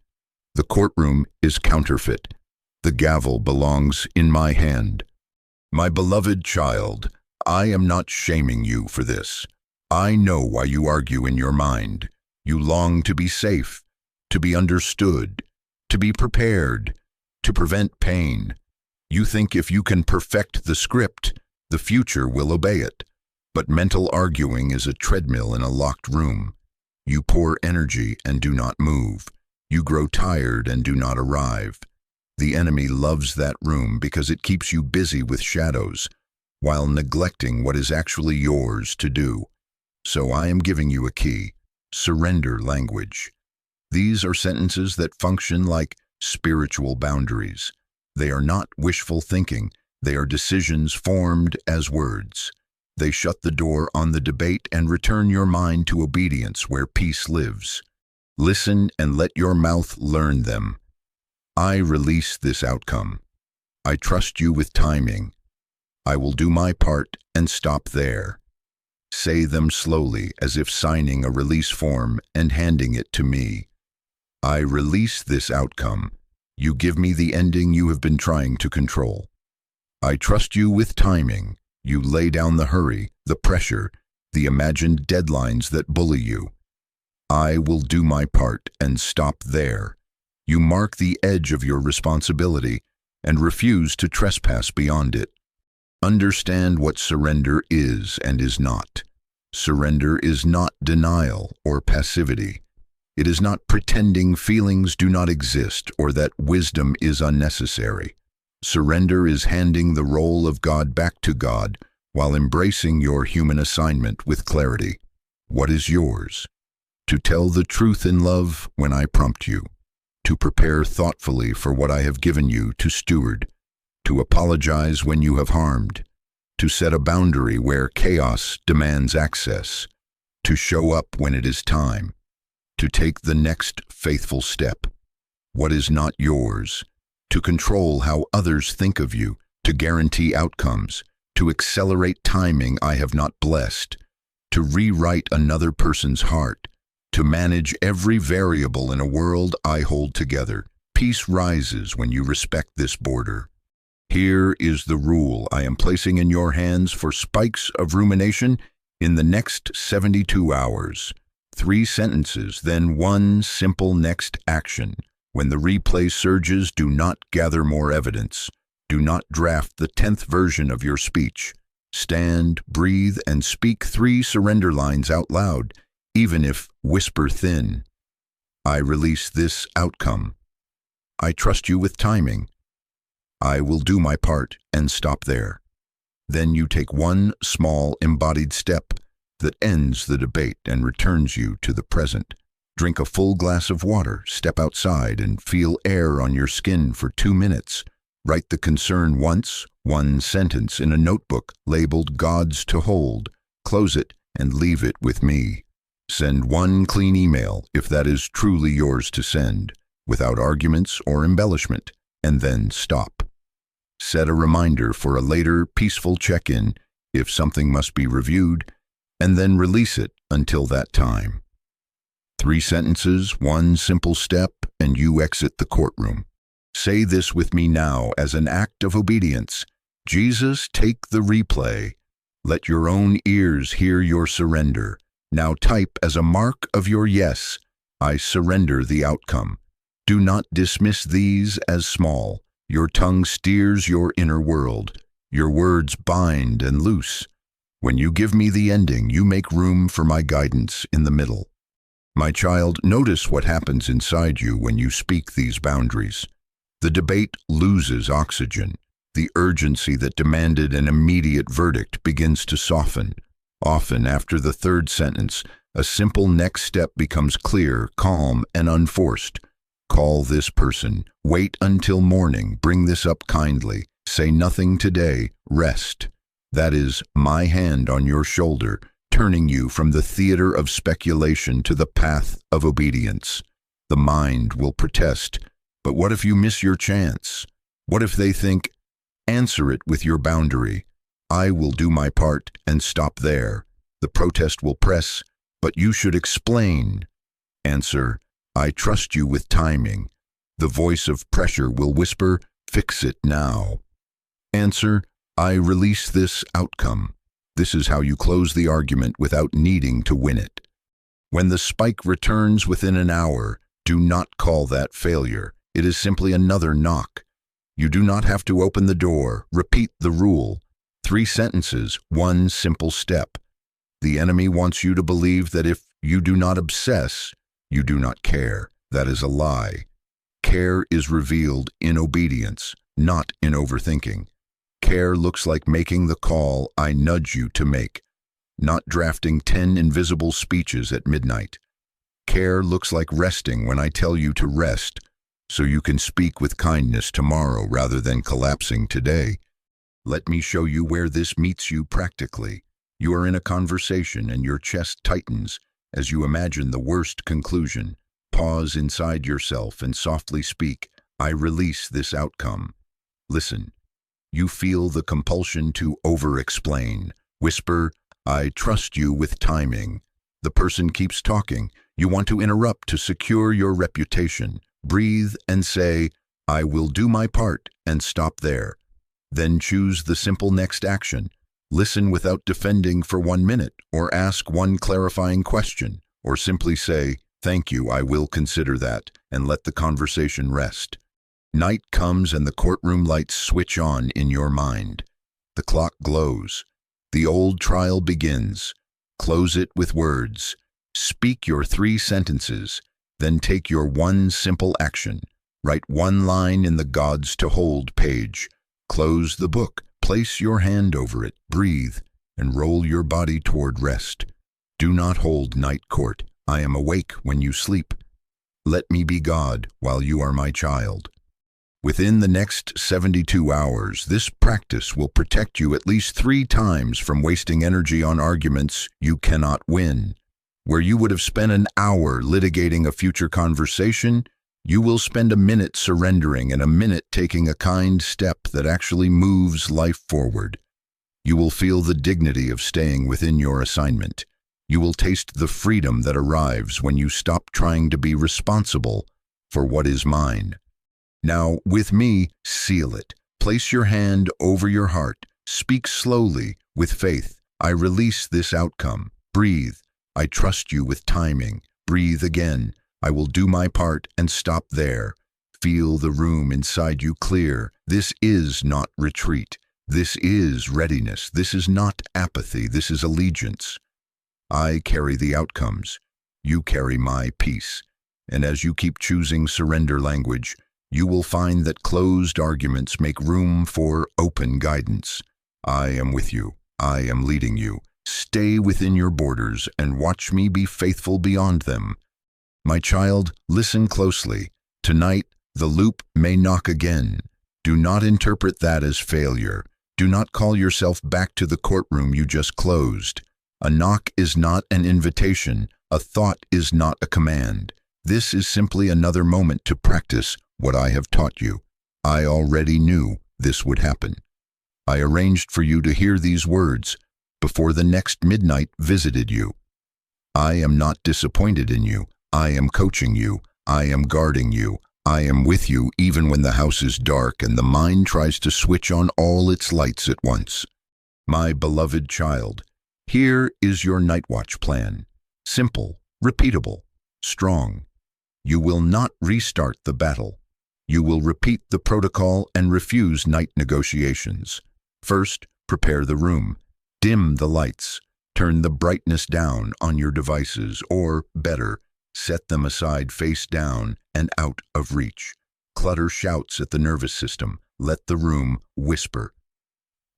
The courtroom is counterfeit. The gavel belongs in my hand. My beloved child, I am not shaming you for this. I know why you argue in your mind. You long to be safe, to be understood, to be prepared, to prevent pain. You think if you can perfect the script, the future will obey it. But mental arguing is a treadmill in a locked room. You pour energy and do not move. You grow tired and do not arrive. The enemy loves that room because it keeps you busy with shadows, while neglecting what is actually yours to do. So I am giving you a key: surrender language. These are sentences that function like spiritual boundaries. They are not wishful thinking. They are decisions formed as words. They shut the door on the debate and return your mind to obedience where peace lives. Listen and let your mouth learn them. I release this outcome. I trust you with timing. I will do my part and stop there. Say them slowly as if signing a release form and handing it to me. I release this outcome. You give me the ending you have been trying to control. I trust you with timing. You lay down the hurry, the pressure, the imagined deadlines that bully you. I will do my part and stop there. You mark the edge of your responsibility and refuse to trespass beyond it. Understand what surrender is and is not. Surrender is not denial or passivity. It is not pretending feelings do not exist or that wisdom is unnecessary. Surrender is handing the role of God back to God while embracing your human assignment with clarity. What is yours? To tell the truth in love when I prompt you, to prepare thoughtfully for what I have given you to steward, to apologize when you have harmed, to set a boundary where chaos demands access, to show up when it is time, to take the next faithful step. What is not yours? To control how others think of you, to guarantee outcomes, to accelerate timing I have not blessed, to rewrite another person's heart, to manage every variable in a world I hold together. Peace rises when you respect this border. Here is the rule I am placing in your hands for spikes of rumination in the next 72 hours. 3 sentences, then 1 simple next action. When the replay surges, do not gather more evidence. Do not draft the 10th version of your speech. Stand, breathe, and speak 3 surrender lines out loud, even if whisper thin. I release this outcome. I trust you with timing. I will do my part and stop there. Then you take 1 small embodied step that ends the debate and returns you to the present. Drink a full glass of water, step outside, and feel air on your skin for 2 minutes. Write the concern once, 1 sentence in a notebook labeled God's to hold. Close it and leave it with me. Send 1 clean email, if that is truly yours to send, without arguments or embellishment, and then stop. Set a reminder for a later, peaceful check-in if something must be reviewed, and then release it until that time. 3 sentences, 1 simple step, and you exit the courtroom. Say this with me now as an act of obedience. Jesus, take the replay. Let your own ears hear your surrender. Now type as a mark of your yes, I surrender the outcome. Do not dismiss these as small. Your tongue steers your inner world. Your words bind and loose. When you give me the ending, you make room for my guidance in the middle. My child, notice what happens inside you when you speak these boundaries. The debate loses oxygen. The urgency that demanded an immediate verdict begins to soften. Often, after the 3rd sentence, a simple next step becomes clear, calm, and unforced. Call this person. Wait until morning. Bring this up kindly. Say nothing today. Rest. That is my hand on your shoulder, turning you from the theater of speculation to the path of obedience. The mind will protest. But what if you miss your chance? What if they think, answer it with your boundary. I will do my part and stop there. The protest will press, but you should explain. Answer, I trust you with timing. The voice of pressure will whisper, fix it now. Answer, I release this outcome. This is how you close the argument without needing to win it. When the spike returns within an hour, do not call that failure. It is simply another knock. You do not have to open the door. Repeat the rule. 3 sentences, 1 simple step. The enemy wants you to believe that if you do not obsess, you do not care. That is a lie. Care is revealed in obedience, not in overthinking. Care looks like making the call I nudge you to make, not drafting 10 invisible speeches at midnight. Care looks like resting when I tell you to rest, so you can speak with kindness tomorrow rather than collapsing today. Let me show you where this meets you practically. You are in a conversation and your chest tightens as you imagine the worst conclusion. Pause inside yourself and softly speak, I release this outcome. Listen. You feel the compulsion to over-explain. Whisper, I trust you with timing. The person keeps talking. You want to interrupt to secure your reputation. Breathe and say, I will do my part, and stop there. Then choose the simple next action. Listen without defending for 1 minute, or ask 1 clarifying question, or simply say, Thank you, I will consider that, and let the conversation rest. Night comes and the courtroom lights switch on in your mind. The clock glows. The old trial begins. Close it with words. Speak your 3 sentences, then take your one simple action. Write one line in the Gods to Hold page. Close the book, place your hand over it, breathe, and roll your body toward rest. Do not hold night court. I am awake when you sleep. Let me be God while you are my child. Within the next 72 hours, this practice will protect you at least 3 times from wasting energy on arguments you cannot win. Where you would have spent an hour litigating a future conversation, you will spend a minute surrendering and a minute taking a kind step that actually moves life forward. You will feel the dignity of staying within your assignment. You will taste the freedom that arrives when you stop trying to be responsible for what is mine. Now, with me, seal it. Place your hand over your heart. Speak slowly, with faith. I release this outcome. Breathe. I trust you with timing. Breathe again. I will do my part and stop there. Feel the room inside you clear. This is not retreat. This is readiness. This is not apathy. This is allegiance. I carry the outcomes. You carry my peace. And as you keep choosing surrender language, you will find that closed arguments make room for open guidance. I am with you. I am leading you. Stay within your borders and watch me be faithful beyond them. My child, listen closely. Tonight, the loop may knock again. Do not interpret that as failure. Do not call yourself back to the courtroom you just closed. A knock is not an invitation. A thought is not a command. This is simply another moment to practice what I have taught you. I already knew this would happen. I arranged for you to hear these words before the next midnight visited you. I am not disappointed in you. I am coaching you. I am guarding you. I am with you even when the house is dark and the mind tries to switch on all its lights at once. My beloved child, here is your night watch plan. Simple, repeatable, strong. You will not restart the battle. You will repeat the protocol and refuse night negotiations. First, prepare the room. Dim the lights. Turn the brightness down on your devices, or, better, set them aside face down and out of reach. Clutter shouts at the nervous system. Let the room whisper.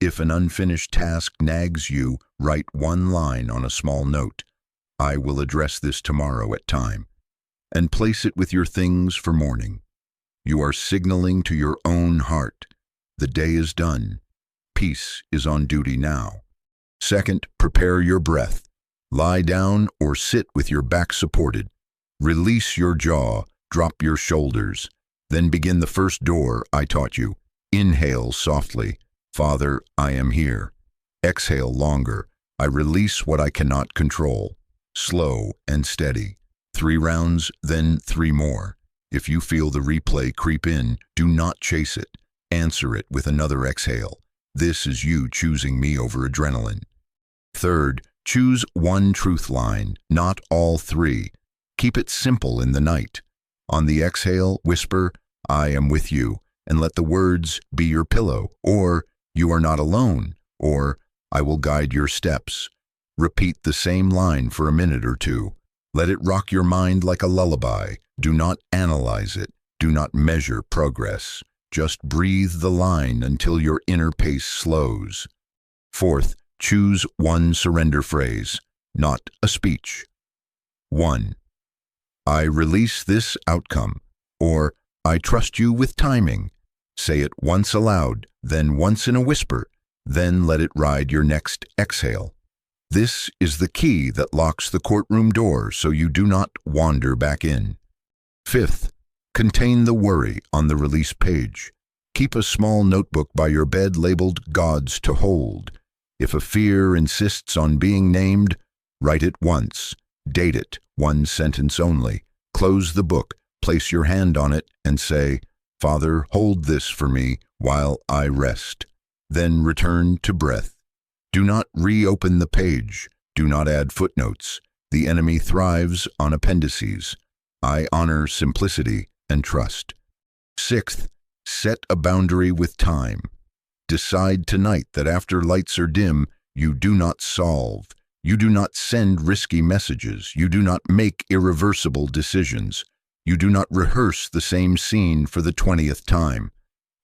If an unfinished task nags you, write one line on a small note. I will address this tomorrow at time. And place it with your things for morning. You are signaling to your own heart. The day is done. Peace is on duty now. Second, prepare your breath. Lie down or sit with your back supported. Release your jaw, drop your shoulders. Then begin the first door I taught you. Inhale softly. Father, I am here. Exhale longer. I release what I cannot control. Slow and steady. 3 rounds, then 3 more. If you feel the replay creep in, do not chase it. Answer it with another exhale. This is you choosing me over adrenaline. Third, choose one truth line, not all 3. Keep it simple in the night. On the exhale, whisper, I am with you, and let the words be your pillow, or you are not alone, or I will guide your steps. Repeat the same line for a minute or 2. Let it rock your mind like a lullaby. Do not analyze it. Do not measure progress. Just breathe the line until your inner pace slows. Fourth, choose one surrender phrase, not a speech. 1. I release this outcome, or I trust you with timing. Say it once aloud, then once in a whisper, then let it ride your next exhale. This is the key that locks the courtroom door so you do not wander back in. Fifth, contain the worry on the release page. Keep a small notebook by your bed labeled Gods to Hold. If a fear insists on being named, write it once. Date it, 1 sentence only. Close the book, place your hand on it, and say, Father, hold this for me while I rest. Then return to breath. Do not reopen the page. Do not add footnotes. The enemy thrives on appendices. I honor simplicity and trust. Sixth, set a boundary with time. Decide tonight that after lights are dim, you do not solve. You do not send risky messages. You do not make irreversible decisions. You do not rehearse the same scene for the 20th time.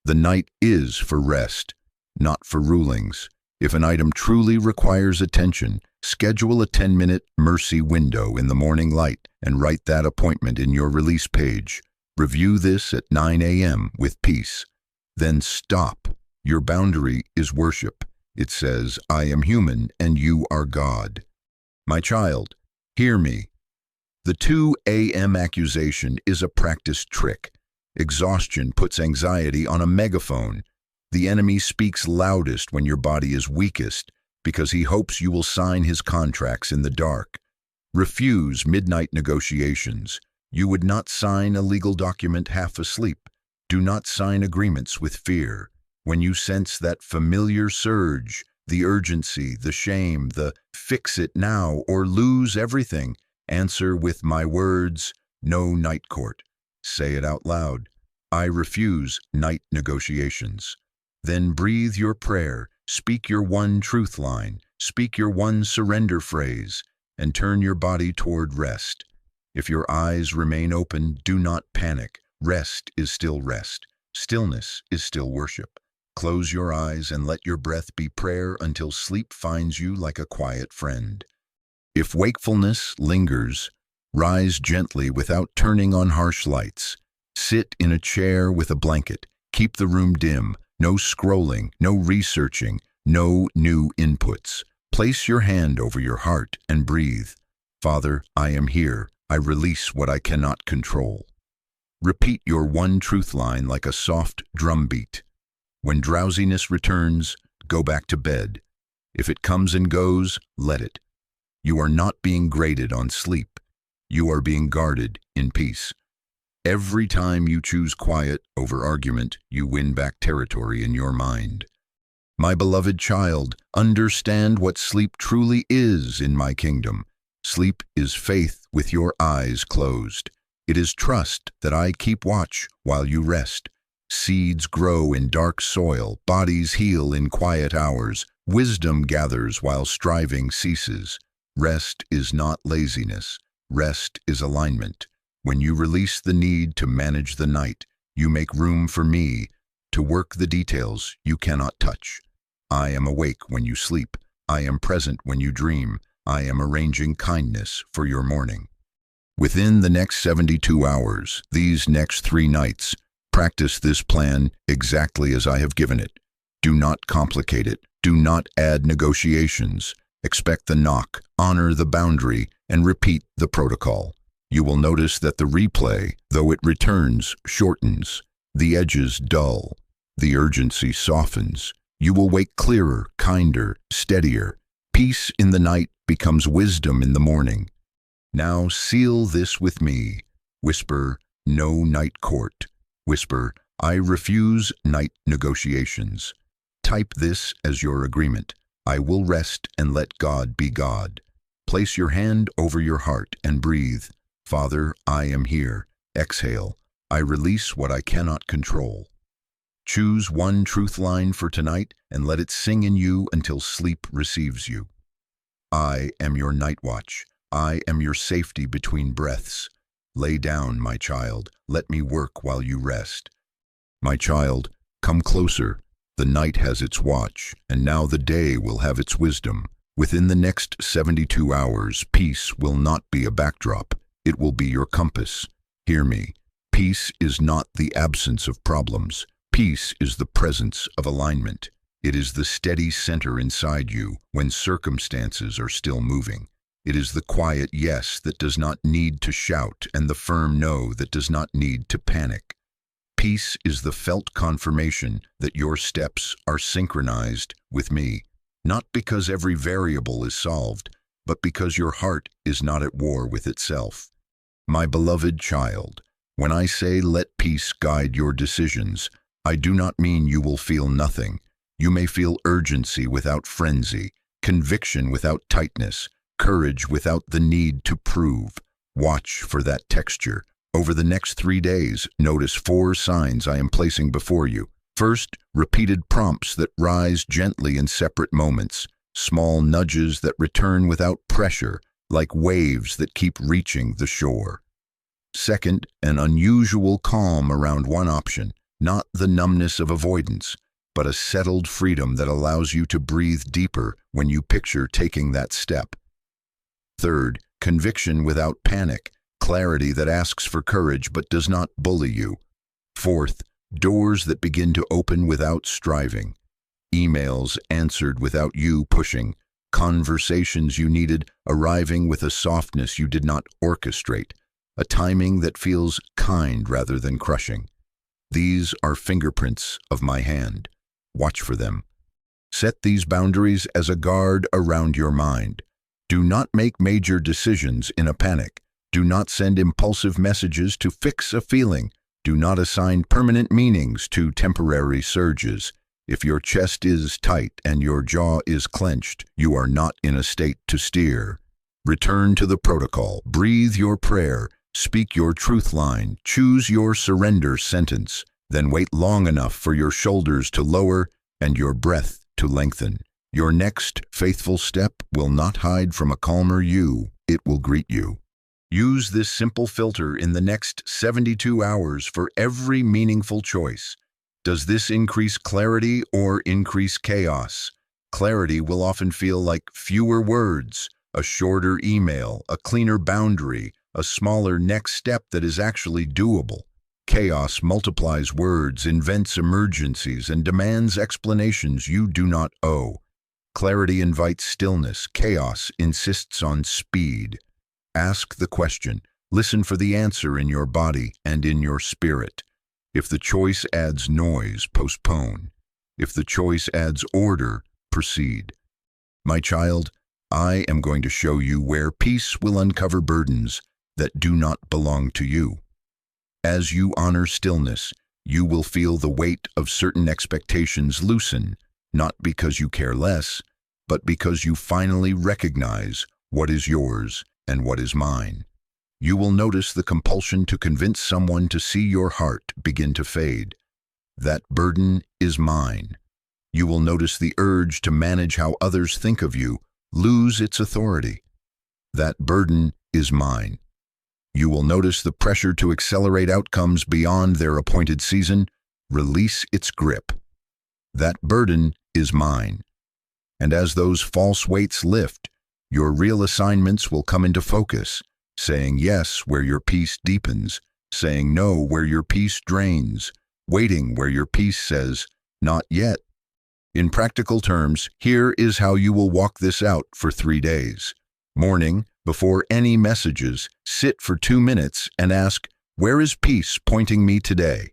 The night is for rest, not for rulings. If an item truly requires attention, schedule a 10-minute mercy window in the morning light and write that appointment in your release page. Review this at 9 a.m. with peace. Then stop. Your boundary is worship. It says, I am human and you are God. My child, hear me. The 2 a.m. accusation is a practiced trick. Exhaustion puts anxiety on a megaphone. The enemy speaks loudest when your body is weakest because he hopes you will sign his contracts in the dark. Refuse midnight negotiations. You would not sign a legal document half asleep. Do not sign agreements with fear. When you sense that familiar surge, the urgency, the shame, the fix it now or lose everything, answer with my words, no night court. Say it out loud. I refuse night negotiations. Then breathe your prayer, speak your one truth line, speak your one surrender phrase, and turn your body toward rest. If your eyes remain open, do not panic. Rest is still rest. Stillness is still worship. Close your eyes and let your breath be prayer until sleep finds you like a quiet friend. If wakefulness lingers, rise gently without turning on harsh lights. Sit in a chair with a blanket. Keep the room dim. No scrolling, no researching, no new inputs. Place your hand over your heart and breathe. Father, I am here. I release what I cannot control. Repeat your one truth line like a soft drum beat. When drowsiness returns, go back to bed. If it comes and goes, let it. You are not being graded on sleep. You are being guarded in peace. Every time you choose quiet over argument, you win back territory in your mind. My beloved child, understand what sleep truly is in my kingdom. Sleep is faith with your eyes closed. It is trust that I keep watch while you rest. Seeds grow in dark soil, bodies heal in quiet hours, wisdom gathers while striving ceases. Rest is not laziness. Rest is alignment. When you release the need to manage the night, you make room for me to work the details you cannot touch. I am awake when you sleep. I am present when you dream. I am arranging kindness for your morning. Within the next 72 hours, these next 3 nights, practice this plan exactly as I have given it. Do not complicate it. Do not add negotiations. Expect the knock, honor the boundary, and repeat the protocol. You will notice that the replay, though it returns, shortens. The edges dull. The urgency softens. You will wake clearer, kinder, steadier. Peace in the night becomes wisdom in the morning. Now seal this with me. Whisper, no night court. Whisper, I refuse night negotiations. Type this as your agreement. I will rest and let God be God. Place your hand over your heart and breathe. Father, I am here. Exhale. I release what I cannot control. Choose one truth line for tonight and let it sing in you until sleep receives you. I am your night watch. I am your safety between breaths. Lay down, my child. Let me work while you rest. My child, come closer. The night has its watch, and now the day will have its wisdom. Within the next 72 hours, peace will not be a backdrop. It will be your compass. Hear me. Peace is not the absence of problems. Peace is the presence of alignment. It is the steady center inside you when circumstances are still moving. It is the quiet yes that does not need to shout and the firm no that does not need to panic. Peace is the felt confirmation that your steps are synchronized with me, not because every variable is solved, but because your heart is not at war with itself. My beloved child, when I say let peace guide your decisions, I do not mean you will feel nothing. You may feel urgency without frenzy, conviction without tightness, courage without the need to prove. Watch for that texture. Over the next 3 days, notice 4 signs I am placing before you. First, repeated prompts that rise gently in separate moments, small nudges that return without pressure, like waves that keep reaching the shore. Second, an unusual calm around one option, not the numbness of avoidance, but a settled freedom that allows you to breathe deeper when you picture taking that step. Third, conviction without panic, clarity that asks for courage but does not bully you. Fourth, doors that begin to open without striving, emails answered without you pushing, conversations you needed arriving with a softness you did not orchestrate, a timing that feels kind rather than crushing. These are fingerprints of my hand. Watch for them. Set these boundaries as a guard around your mind. Do not make major decisions in a panic. Do not send impulsive messages to fix a feeling. Do not assign permanent meanings to temporary surges. If your chest is tight and your jaw is clenched, you are not in a state to steer. Return to the protocol. Breathe your prayer. Speak your truth line. Choose your surrender sentence. Then wait long enough for your shoulders to lower and your breath to lengthen. Your next faithful step will not hide from a calmer you. It will greet you. Use this simple filter in the next 72 hours for every meaningful choice. Does this increase clarity or increase chaos? Clarity will often feel like fewer words, a shorter email, a cleaner boundary, a smaller next step that is actually doable. Chaos multiplies words, invents emergencies, and demands explanations you do not owe. Clarity invites stillness. Chaos insists on speed. Ask the question. Listen for the answer in your body and in your spirit. If the choice adds noise, postpone. If the choice adds order, proceed. My child, I am going to show you where peace will uncover burdens that do not belong to you. As you honor stillness, you will feel the weight of certain expectations loosen, not because you care less, but because you finally recognize what is yours and what is mine. You will notice the compulsion to convince someone to see your heart begin to fade. That burden is mine. You will notice the urge to manage how others think of you lose its authority. That burden is mine. You will notice the pressure to accelerate outcomes beyond their appointed season release its grip. That burden is mine. And as those false weights lift, your real assignments will come into focus, saying yes where your peace deepens, saying no where your peace drains, waiting where your peace says, not yet. In practical terms, here is how you will walk this out for 3 days. Morning, before any messages, sit for 2 minutes and ask, where is peace pointing me today?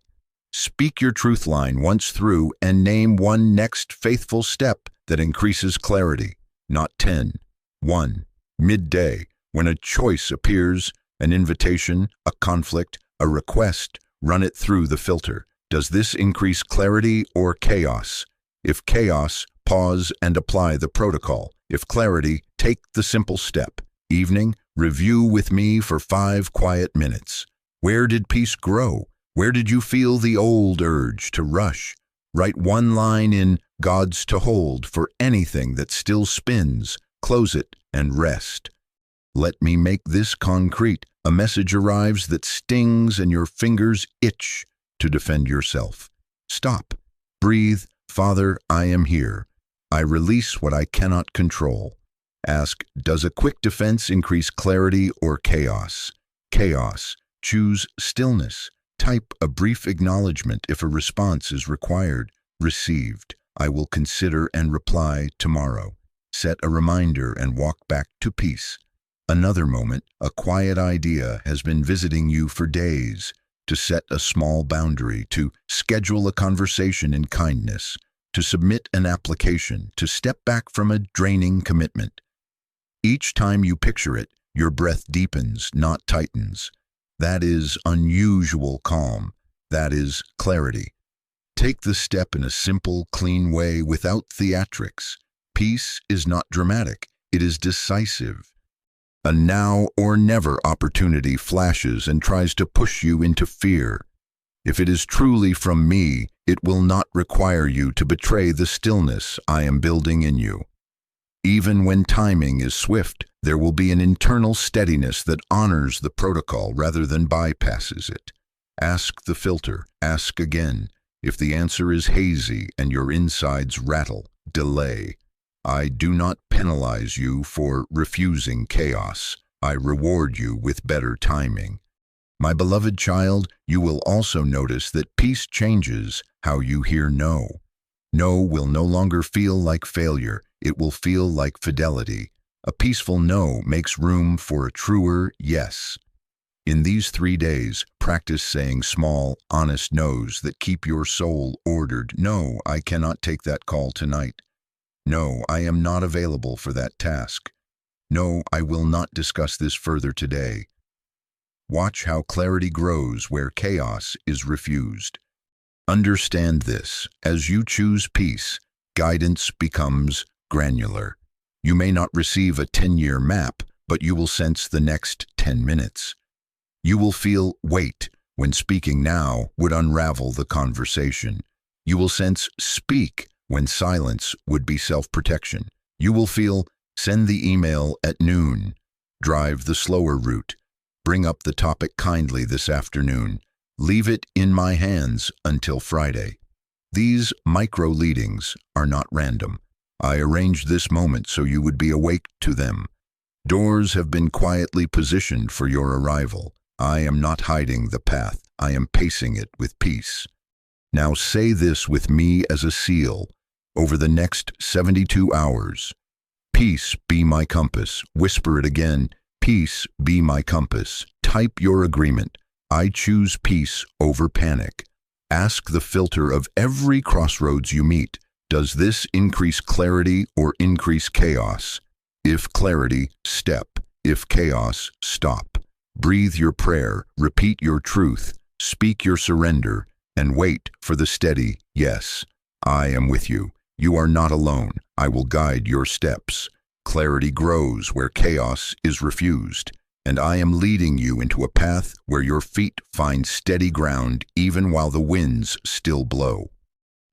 Speak your truth line once through and name one next faithful step that increases clarity, not 10. 1. Midday, when a choice appears, an invitation, a conflict, a request, run it through the filter. Does this increase clarity or chaos? If chaos, pause and apply the protocol. If clarity, take the simple step. Evening, review with me for 5 quiet minutes. Where did peace grow? Where did you feel the old urge to rush? Write one line in God's to hold for anything that still spins. Close it and rest. Let me make this concrete. A message arrives that stings and your fingers itch to defend yourself. Stop. Breathe. Father, I am here. I release what I cannot control. Ask, does a quick defense increase clarity or chaos? Chaos. Choose stillness. Type a brief acknowledgement if a response is required. Received. I will consider and reply tomorrow. Set a reminder and walk back to peace. Another moment, a quiet idea has been visiting you for days. To set a small boundary, to schedule a conversation in kindness, to submit an application, to step back from a draining commitment. Each time you picture it, your breath deepens, not tightens. That is unusual calm. That is clarity. Take the step in a simple, clean way without theatrics. Peace is not dramatic. It is decisive. A now or never opportunity flashes and tries to push you into fear. If it is truly from me, it will not require you to betray the stillness I am building in you. Even when timing is swift, there will be an internal steadiness that honors the protocol rather than bypasses it. Ask the filter, ask again. If the answer is hazy and your insides rattle, delay. I do not penalize you for refusing chaos. I reward you with better timing. My beloved child, you will also notice that peace changes how you hear no. No will no longer feel like failure. It will feel like fidelity. A peaceful no makes room for a truer yes. In these 3 days, practice saying small, honest no's that keep your soul ordered. No, I cannot take that call tonight. No, I am not available for that task. No, I will not discuss this further today. Watch how clarity grows where chaos is refused. Understand this, as you choose peace, guidance becomes granular. You may not receive a 10-year map, but you will sense the next 10 minutes. You will feel wait when speaking now would unravel the conversation. You will sense speak when silence would be self-protection. You will feel send the email at noon, drive the slower route, bring up the topic kindly this afternoon, leave it in my hands until Friday. These micro-leadings are not random. I arranged this moment so you would be awake to them. Doors have been quietly positioned for your arrival. I am not hiding the path. I am pacing it with peace. Now say this with me as a seal. Over the next 72 hours, peace be my compass. Whisper it again. Peace be my compass. Type your agreement. I choose peace over panic. Ask the filter of every crossroads you meet. Does this increase clarity or increase chaos? If clarity, step. If chaos, stop. Breathe your prayer, repeat your truth, speak your surrender, and wait for the steady yes. I am with you. You are not alone. I will guide your steps. Clarity grows where chaos is refused, and I am leading you into a path where your feet find steady ground even while the winds still blow.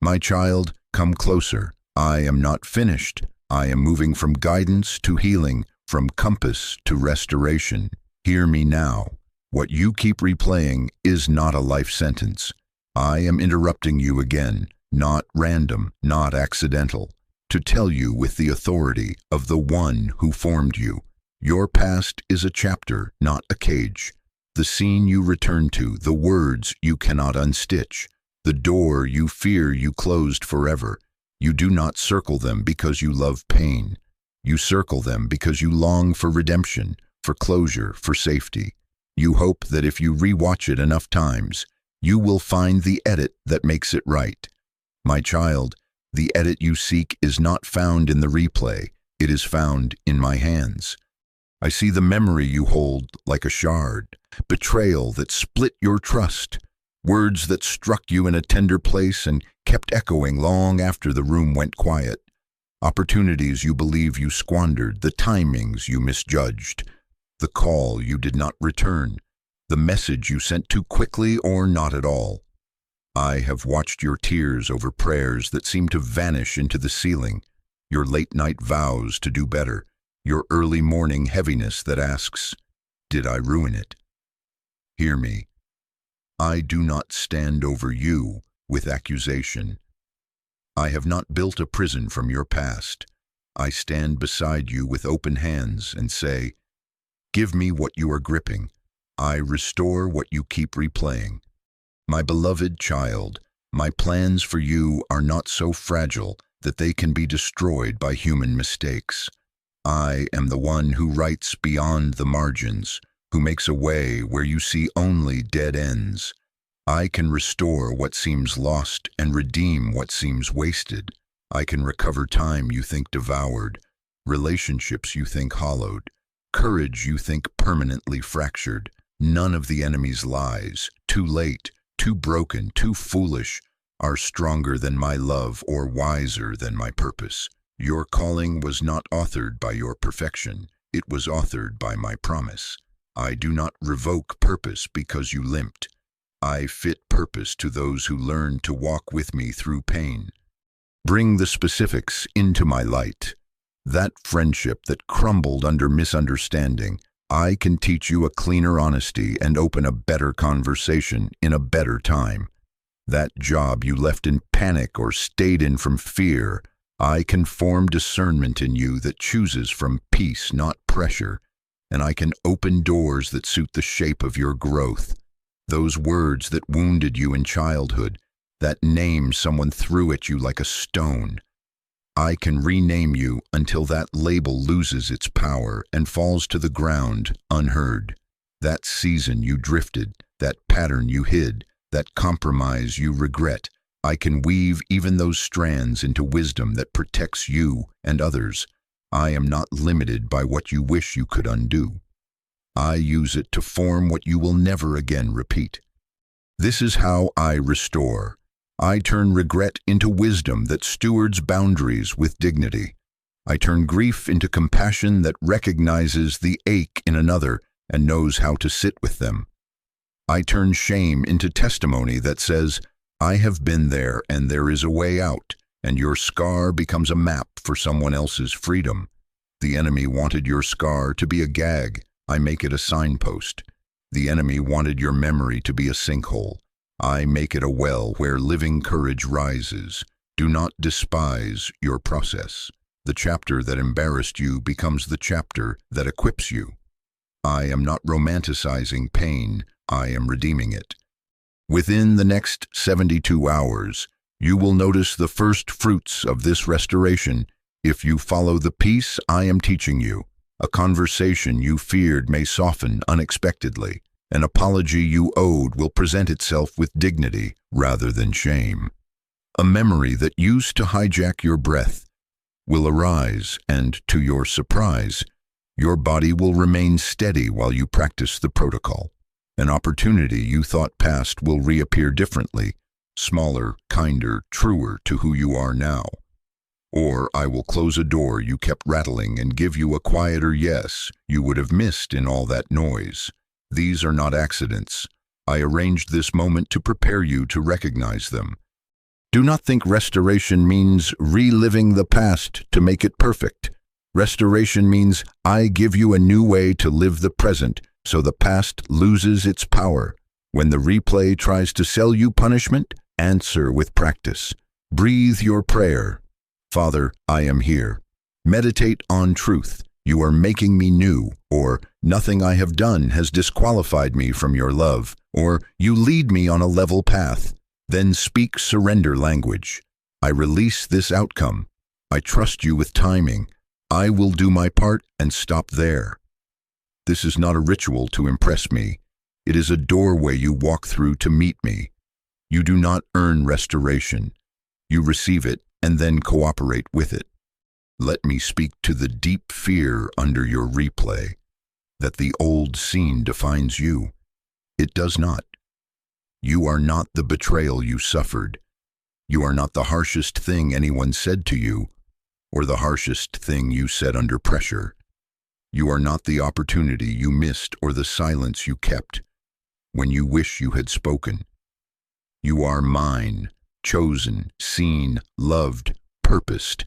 My child, come closer. I am not finished. I am moving from guidance to healing, from compass to restoration. Hear me now. What you keep replaying is not a life sentence. I am interrupting you again, not random, not accidental, to tell you with the authority of the one who formed you. Your past is a chapter, not a cage. The scene you return to, the words you cannot unstitch, the door you fear you closed forever. You do not circle them because you love pain. You circle them because you long for redemption, for closure, for safety. You hope that if you rewatch it enough times, you will find the edit that makes it right. My child, the edit you seek is not found in the replay. It is found in my hands. I see the memory you hold like a shard, betrayal that split your trust, words that struck you in a tender place and kept echoing long after the room went quiet, opportunities you believe you squandered, the timings you misjudged, the call you did not return, the message you sent too quickly or not at all. I have watched your tears over prayers that seem to vanish into the ceiling, your late-night vows to do better, your early morning heaviness that asks, did I ruin it? Hear me. I do not stand over you with accusation. I have not built a prison from your past. I stand beside you with open hands and say, give me what you are gripping. I restore what you keep replaying. My beloved child, my plans for you are not so fragile that they can be destroyed by human mistakes. I am the one who writes beyond the margins, who makes a way where you see only dead ends. I can restore what seems lost and redeem what seems wasted. I can recover time you think devoured, relationships you think hollowed, courage you think permanently fractured. None of the enemy's lies, too late, too broken, too foolish, are stronger than my love or wiser than my purpose. Your calling was not authored by your perfection. It was authored by my promise. I do not revoke purpose because you limped. I fit purpose to those who learn to walk with me through pain. Bring the specifics into my light. That friendship that crumbled under misunderstanding, I can teach you a cleaner honesty and open a better conversation in a better time. That job you left in panic or stayed in from fear, I can form discernment in you that chooses from peace, not pressure, and I can open doors that suit the shape of your growth. Those words that wounded you in childhood, that name someone threw at you like a stone, I can rename you until that label loses its power and falls to the ground unheard. That season you drifted, that pattern you hid, that compromise you regret, I can weave even those strands into wisdom that protects you and others. I am not limited by what you wish you could undo. I use it to form what you will never again repeat. This is how I restore. I turn regret into wisdom that stewards boundaries with dignity. I turn grief into compassion that recognizes the ache in another and knows how to sit with them. I turn shame into testimony that says, I have been there and there is a way out, and your scar becomes a map for someone else's freedom. The enemy wanted your scar to be a gag. I make it a signpost. The enemy wanted your memory to be a sinkhole. I make it a well where living courage rises. Do not despise your process. The chapter that embarrassed you becomes the chapter that equips you. I am not romanticizing pain. I am redeeming it. Within the next 72 hours, you will notice the first fruits of this restoration if you follow the peace I am teaching you. A conversation you feared may soften unexpectedly. An apology you owed will present itself with dignity rather than shame. A memory that used to hijack your breath will arise, and to your surprise, your body will remain steady while you practice the protocol. An opportunity you thought past will reappear differently, smaller, kinder, truer to who you are now. Or I will close a door you kept rattling and give you a quieter yes you would have missed in all that noise. These are not accidents. I arranged this moment to prepare you to recognize them. Do not think restoration means reliving the past to make it perfect. Restoration means I give you a new way to live the present so the past loses its power. When the replay tries to sell you punishment, answer with practice. Breathe your prayer. Father, I am here. Meditate on truth. You are making me new, or nothing I have done has disqualified me from your love, or you lead me on a level path. Then speak surrender language. I release this outcome. I trust you with timing. I will do my part and stop there. This is not a ritual to impress me. It is a doorway you walk through to meet me. You do not earn restoration. You receive it and then cooperate with it. Let me speak to the deep fear under your replay, that the old scene defines you. It does not. You are not the betrayal you suffered. You are not the harshest thing anyone said to you, or the harshest thing you said under pressure. You are not the opportunity you missed or the silence you kept when you wish you had spoken. You are mine, chosen, seen, loved, purposed.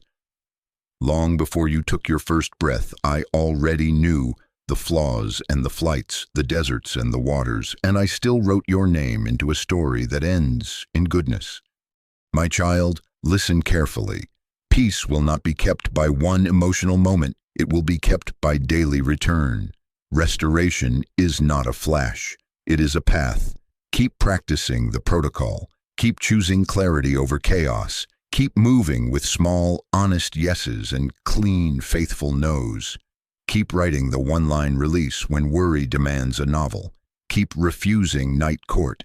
Long before you took your first breath, I already knew the flaws and the flights, the deserts and the waters, and I still wrote your name into a story that ends in goodness. My child, listen carefully. Peace will not be kept by one emotional moment. It will be kept by daily return. Restoration is not a flash. It is a path. Keep practicing the protocol. Keep choosing clarity over chaos. Keep moving with small, honest yeses and clean, faithful nos. Keep writing the one-line release when worry demands a novel. Keep refusing night court.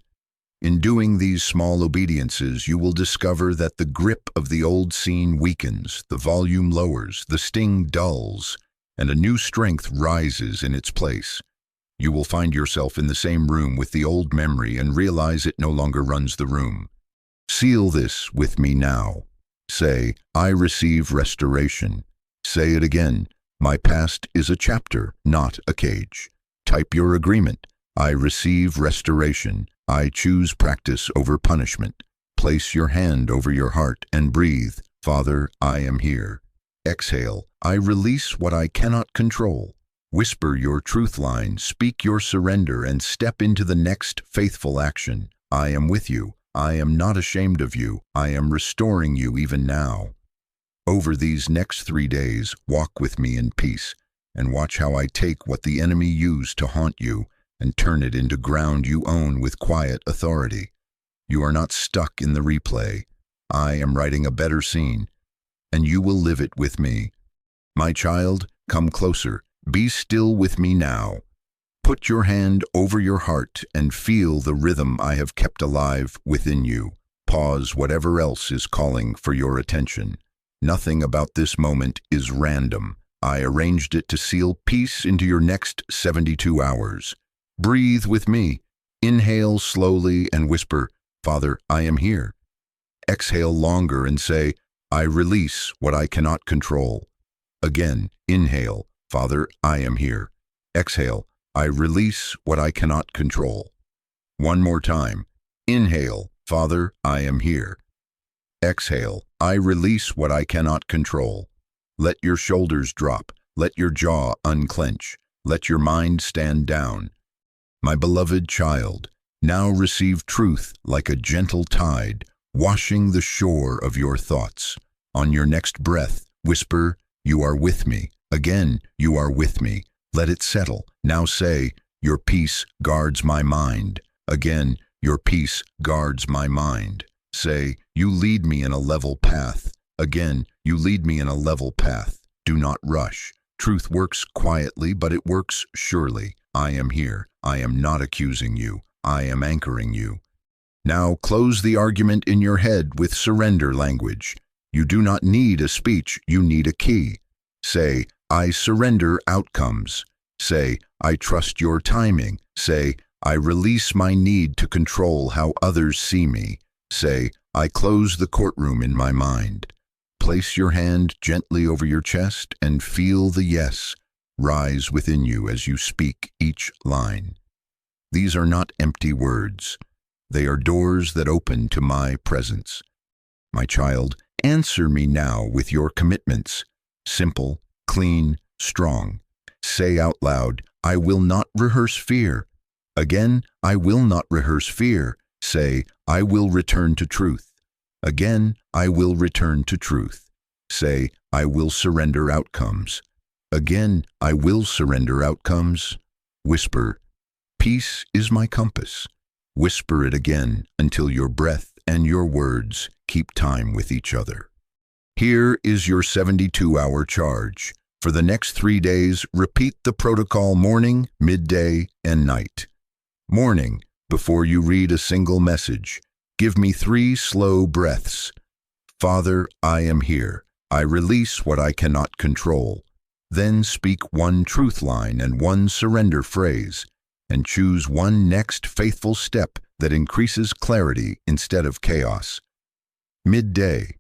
In doing these small obediences, you will discover that the grip of the old scene weakens, the volume lowers, the sting dulls, and a new strength rises in its place. You will find yourself in the same room with the old memory and realize it no longer runs the room. Seal this with me now. Say, I receive restoration. Say it again. My past is a chapter, not a cage. Type your agreement. I receive restoration. I choose practice over punishment. Place your hand over your heart and breathe. Father, I am here. Exhale. I release what I cannot control. Whisper your truth line, speak your surrender, and step into the next faithful action. I am with you. I am not ashamed of you. I am restoring you even now. Over these next 3 days, walk with me in peace, and watch how I take what the enemy used to haunt you and turn it into ground you own with quiet authority. You are not stuck in the replay. I am writing a better scene, and you will live it with me. My child, come closer. Be still with me now. Put your hand over your heart and feel the rhythm I have kept alive within you. Pause whatever else is calling for your attention. Nothing about this moment is random. I arranged it to seal peace into your next 72 hours. Breathe with me. Inhale slowly and whisper, Father, I am here. Exhale longer and say, I release what I cannot control. Again, inhale, Father, I am here. Exhale, I release what I cannot control. One more time. Inhale, Father, I am here. Exhale, I release what I cannot control. Let your shoulders drop. Let your jaw unclench. Let your mind stand down. My beloved child, now receive truth like a gentle tide, washing the shore of your thoughts. On your next breath, whisper, you are with me. Again, you are with me. Let it settle. Now say, your peace guards my mind. Again, your peace guards my mind. Say, you lead me in a level path. Again, you lead me in a level path. Do not rush. Truth works quietly, but it works surely. I am here. I am not accusing you. I am anchoring you. Now close the argument in your head with surrender language. You do not need a speech, you need a key. Say, I surrender outcomes. Say, I trust your timing. Say, I release my need to control how others see me. Say, I close the courtroom in my mind. Place your hand gently over your chest and feel the yes rise within you as you speak each line. These are not empty words. They are doors that open to my presence. My child, answer me now with your commitments. Simple, clean, strong. Say out loud, I will not rehearse fear. Again, I will not rehearse fear. Say, I will return to truth. Again, I will return to truth. Say, I will surrender outcomes. Again, I will surrender outcomes. Whisper, peace is my compass. Whisper it again until your breath and your words keep time with each other. Here is your 72-hour charge. For the next 3 days, repeat the protocol morning, midday, and night. Morning, before you read a single message, give me 3 slow breaths. Father, I am here. I release what I cannot control. Then speak 1 truth line and 1 surrender phrase, and choose 1 next faithful step that increases clarity instead of chaos. Midday.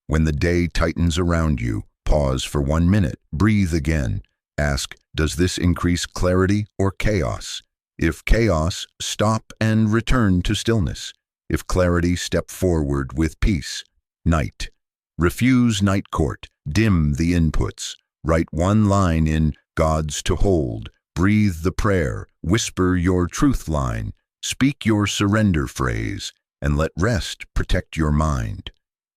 When the day tightens around you, pause for 1 minute, breathe again. Ask, does this increase clarity or chaos? If chaos, stop and return to stillness. If clarity, step forward with peace. Night. Refuse night court. Dim the inputs. Write 1 line in God's to hold. Breathe the prayer. Whisper your truth line. Speak your surrender phrase. And let rest protect your mind.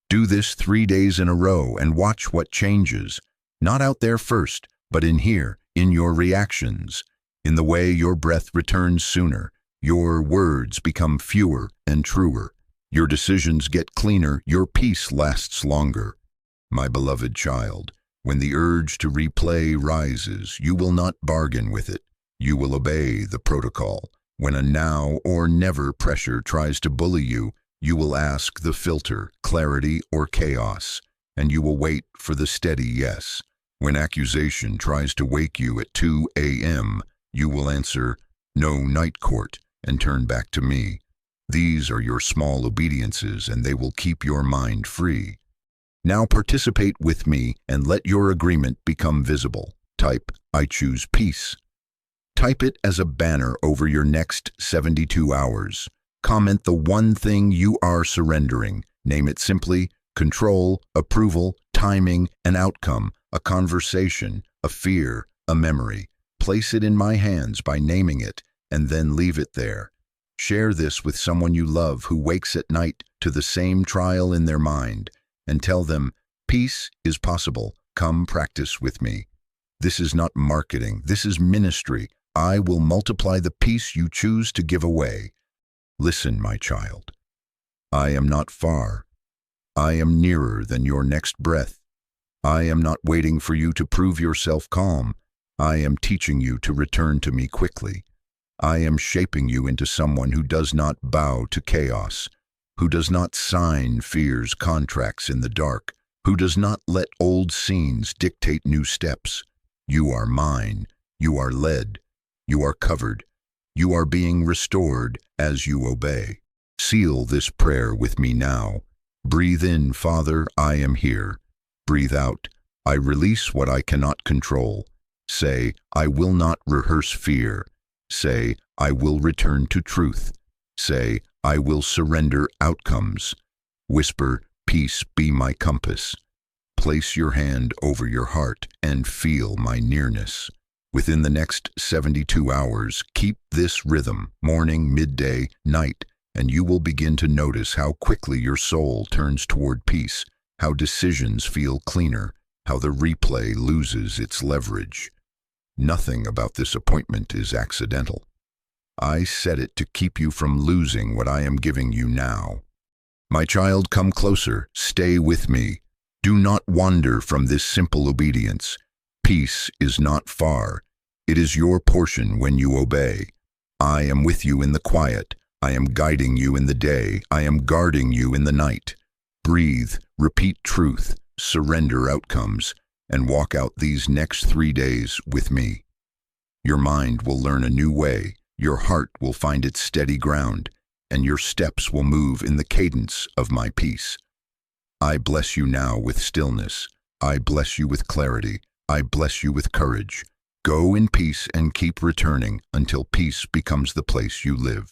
Do this 3 days in a row and watch what changes. Not out there first, but in here, in your reactions. In the way your breath returns sooner. Your words become fewer and truer. Your decisions get cleaner. Your peace lasts longer. My beloved child, when the urge to replay rises, you will not bargain with it. You will obey the protocol. When a now or never pressure tries to bully you, you will ask the filter, clarity or chaos, and you will wait for the steady yes. When accusation tries to wake you at 2 a.m., you will answer, no night court, and turn back to me. These are your small obediences, and they will keep your mind free. Now participate with me and let your agreement become visible. Type, "I choose peace." Type it as a banner over your next 72 hours. Comment the one thing you are surrendering. Name it simply: control, approval, timing, an outcome, a conversation, a fear, a memory. Place it in my hands by naming it, and then leave it there. Share this with someone you love who wakes at night to the same trial in their mind, and tell them, peace is possible. Come practice with me. This is not marketing. This is ministry. I will multiply the peace you choose to give away. Listen, my child. I am not far. I am nearer than your next breath. I am not waiting for you to prove yourself calm. I am teaching you to return to me quickly. I am shaping you into someone who does not bow to chaos, who does not sign fear's contracts in the dark, who does not let old scenes dictate new steps. You are mine. You are led. You are covered. You are being restored as you obey. Seal this prayer with me now. Breathe in, Father, I am here. Breathe out, I release what I cannot control. Say, I will not rehearse fear. Say, I will return to truth. Say, I will surrender outcomes. Whisper, peace be my compass. Place your hand over your heart and feel my nearness. Within the next 72 hours, keep this rhythm, morning, midday, night, and you will begin to notice how quickly your soul turns toward peace, how decisions feel cleaner, how the replay loses its leverage. Nothing about this appointment is accidental. I set it to keep you from losing what I am giving you now. My child, come closer, stay with me. Do not wander from this simple obedience. Peace is not far. It is your portion when you obey. I am with you in the quiet. I am guiding you in the day. I am guarding you in the night. Breathe, repeat truth, surrender outcomes, and walk out these next 3 days with me. Your mind will learn a new way, your heart will find its steady ground, and your steps will move in the cadence of my peace. I bless you now with stillness. I bless you with clarity. I bless you with courage. Go in peace and keep returning until peace becomes the place you live.